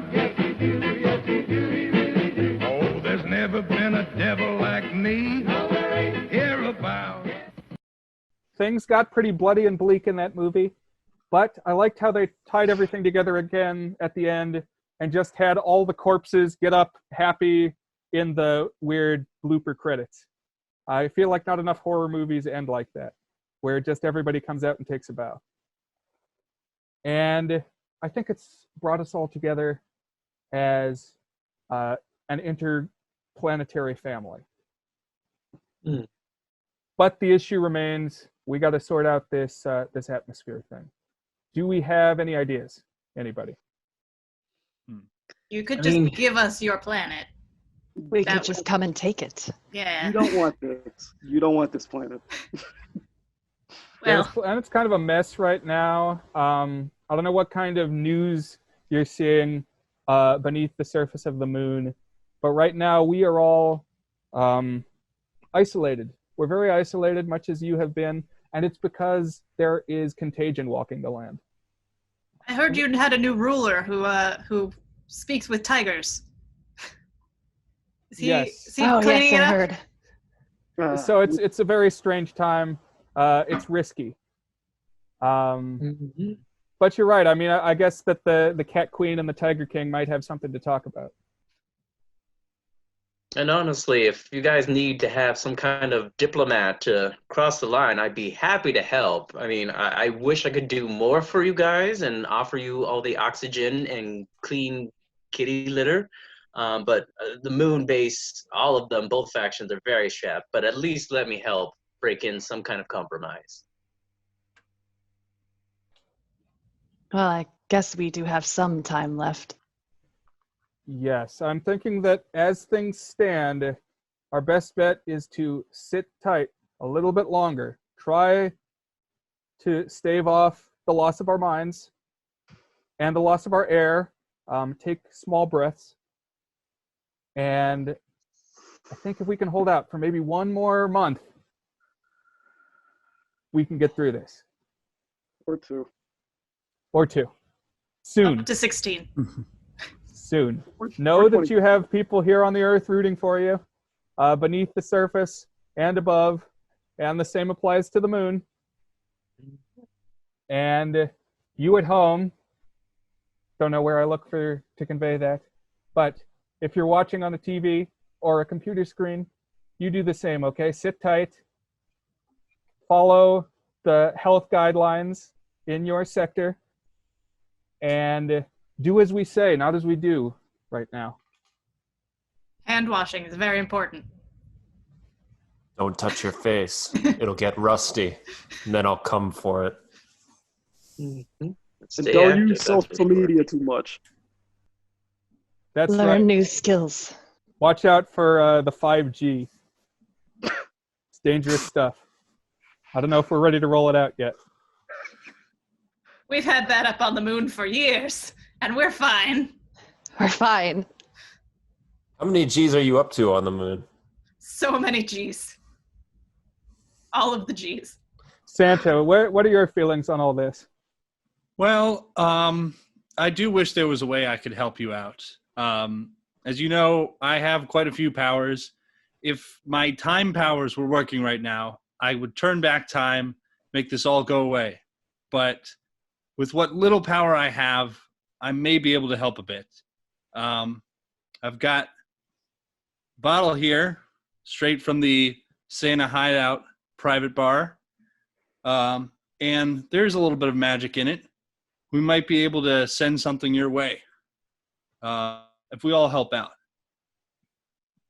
Oh, there's never been a devil like me hereabout. Things got pretty bloody and bleak in that movie. But I liked how they tied everything together again at the end and just had all the corpses get up happy in the weird blooper credits. I feel like not enough horror movies end like that, where just everybody comes out and takes a bow. And I think it's brought us all together as an interplanetary family. Mm. But the issue remains, we got to sort out this atmosphere thing. Do we have any ideas? Anybody? You could just give us your planet. We could just come and take it. Yeah. You don't want this. You don't want this planet. Well, and it's kind of a mess right now. I don't know what kind of news you're seeing beneath the surface of the moon, but right now we are all isolated. We're very isolated, much as you have been, and it's because there is contagion walking the land. I heard you had a new ruler who speaks with tigers. Is he, yes. Is he cleaning it up? Heard. So it's a very strange time. It's risky. But you're right. I mean, I guess that the Cat Queen and the Tiger King might have something to talk about. And honestly, if you guys need to have some kind of diplomat to cross the line, I'd be happy to help. I mean, I wish I could do more for you guys and offer you all the oxygen and clean kitty litter. But the moon base, all of them, both factions are very strapped. But at least let me help break in some kind of compromise. Well, I guess we do have some time left. Yes, I'm thinking that as things stand, our best bet is to sit tight a little bit longer. Try to stave off the loss of our minds and the loss of our air, take small breaths. And I think if we can hold out for maybe one more month, we can get through this. Or two. Or two. Soon. Up to 16. Soon. Know that you have people here on the earth rooting for you, beneath the surface and above, and the same applies to the moon. And you at home, don't know where I look for to convey that, but if you're watching on a TV or a computer screen, you do the same, okay? Sit tight, follow the health guidelines in your sector, and do as we say, not as we do right now. Hand washing is very important. Don't touch your face. It'll get rusty, and then I'll come for it. And don't use social media too much. That's Learn right. new skills. Watch out for the 5G. It's dangerous stuff. I don't know if we're ready to roll it out yet. We've had that up on the moon for years, and we're fine. We're fine. How many G's are you up to on the moon? So many G's. All of the G's. Santa, what are your feelings on all this? Well, I do wish there was a way I could help you out. As you know, I have quite a few powers. If my time powers were working right now, I would turn back time, make this all go away. But with what little power I have, I may be able to help a bit. I've got a bottle here, straight from the Santa Hideout private bar. And there's a little bit of magic in it. We might be able to send something your way if we all help out.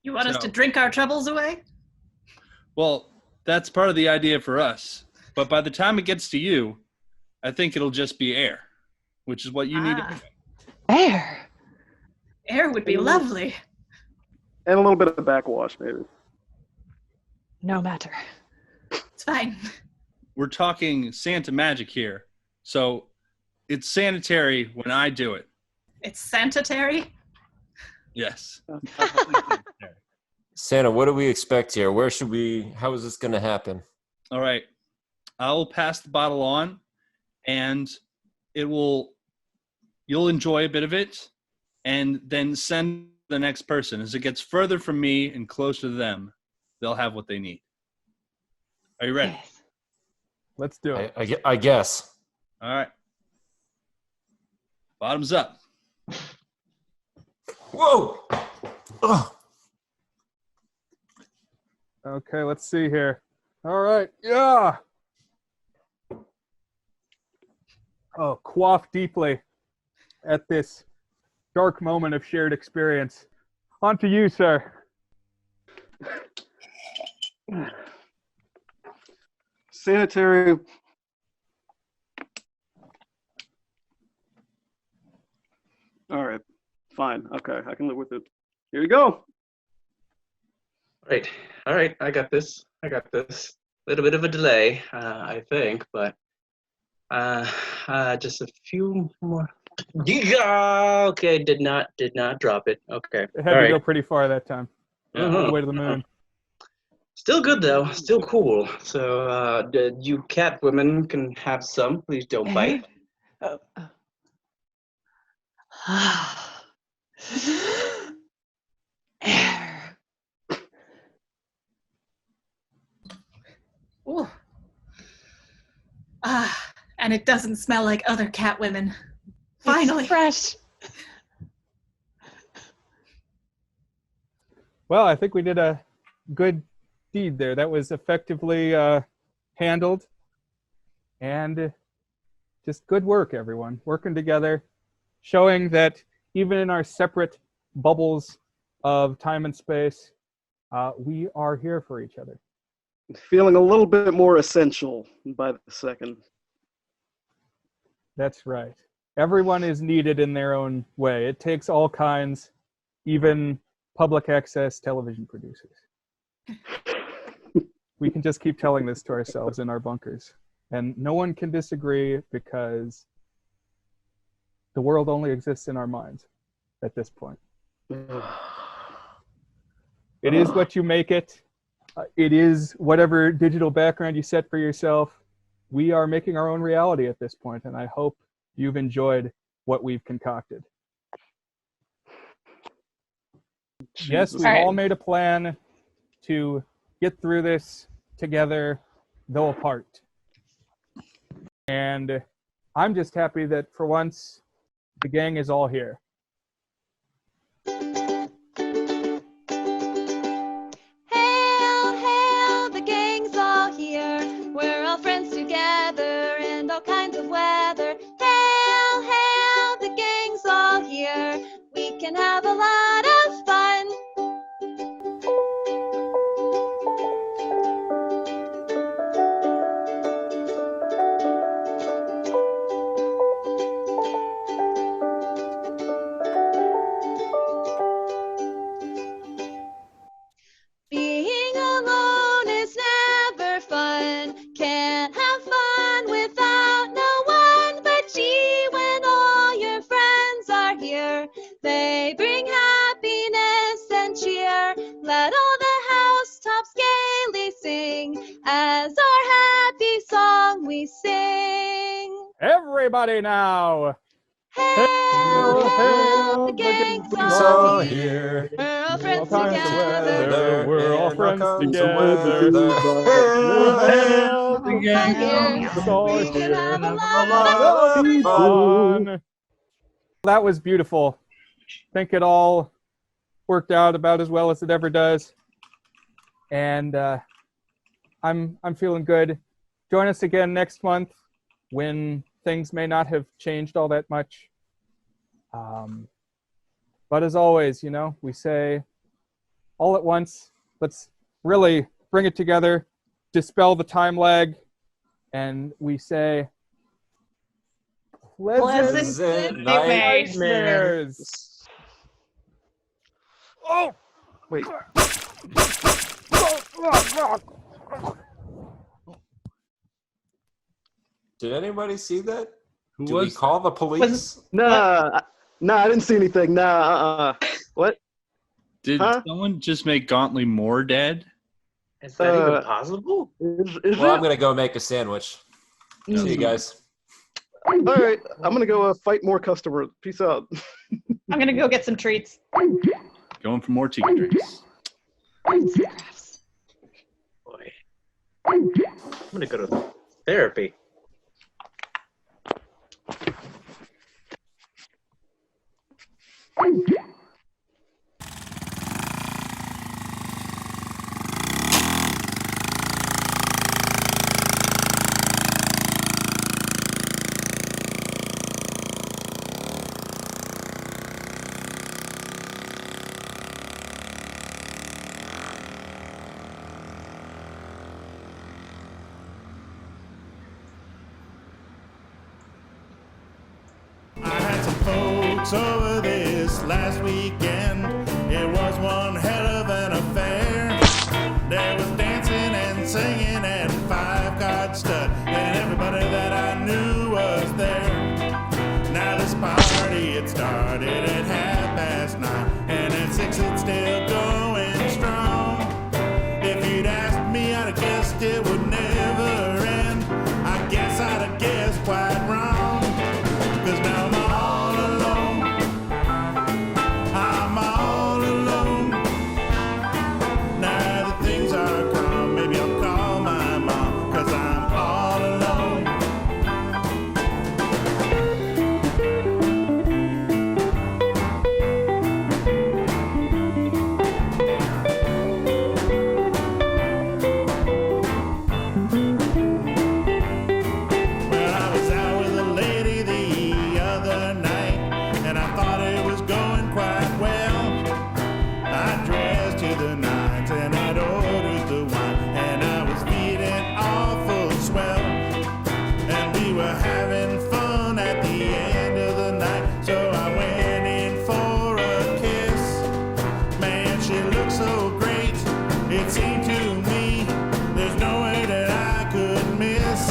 You want us to drink our troubles away? Well, that's part of the idea for us. But by the time it gets to you, I think it'll just be air, which is what you need. Air? Air would be lovely. And a little bit of backwash, maybe. No matter. It's fine. We're talking Santa magic here. So it's sanitary when I do it. It's sanitary? Yes. Santa, what do we expect here? How is this going to happen? All right. I'll pass the bottle on, and you'll enjoy a bit of it, and then send the next person. As it gets further from me and closer to them, they'll have what they need. Are you ready? Yes. Let's do it. I guess. All right. Bottoms up. Whoa! Ugh. Okay, let's see here. All right, yeah. Oh, quaff deeply at this dark moment of shared experience. On to you, sir. Sanitary. All right, fine. Okay, I can live with it. Here you go. All right, I got this. Little bit of a delay, I think, but just a few more. Yeah, okay, did not drop it. Okay, It had to go pretty far that time. All the way to the moon. Still good though, still cool. So, you cat women can have some. Please don't bite. Air. Ooh. And it doesn't smell like other cat women. Finally. It's fresh. Well, I think we did a good deed there. That was effectively handled. And just good work, everyone. Working together, showing that even in our separate bubbles of time and space, we are here for each other. Feeling a little bit more essential by the second. That's right. Everyone is needed in their own way. It takes all kinds, even public access television producers. We can just keep telling this to ourselves in our bunkers. And no one can disagree because the world only exists in our minds at this point. It is what you make it. It is whatever digital background you set for yourself. We are making our own reality at this point, and I hope you've enjoyed what we've concocted. Yes, we've all made a plan to get through this together, though apart. And I'm just happy that for once, the gang is all here. Hail, hail, the gang's all here. We're all friends together in all kinds of weather. Hail, hail, the gang's all here. We can have a lot of fun. Being alone is never fun. Can't have fun without no one. But gee, when all your friends are here, they bring happiness and cheer. Let all the housetops gaily sing as our happy song we sing. Everybody now! Hail, hail, the gang's all here. We're all friends together. We're all friends together. The gang's all here. We can have a lot of fun. That was beautiful. I think it all worked out about as well as it ever does. And I'm feeling good. Join us again next month when things may not have changed all that much. But as always, you know, we say all at once, let's really bring it together, dispel the time lag, and we say pleasant nightmares. Oh, wait. Did anybody see that? Who Do we was call the police? Nah, I didn't see anything. Nah, What? Did someone just make Gauntly more dead? Is that even possible? Well, I'm gonna go make a sandwich. See you guys. All right, I'm gonna go fight more customers. Peace out. I'm gonna go get some treats. Going for more tiki drinks. Boy. I'm gonna go to therapy. Over this last weekend, it was one hell of an affair. There was dancing and singing and 5-card stud, and everybody that I knew was there. Now this party, it started at 9:30, and at 6 it's still going strong. If you'd asked me, I'd have guessed it would never end. I guess I'd have guessed quite wrong, 'cause now I'm all alone. I'm all alone. Now that things are calm, maybe I'll call my mom, 'cause I'm all alone. Well, I was out with a lady the other night, and I thought it was going quite well. I dressed to the nines and I'd ordered the wine, and I was feeling awful swell. And we were having fun at the end of the night, so I went in for a kiss. Man, she looked so great, it seemed to me there's no way that I could miss.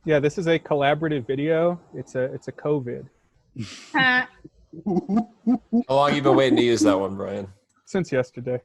Yeah, this is a collaborative video. It's a COVID. How long you been waiting to use that one, Brian? Since yesterday.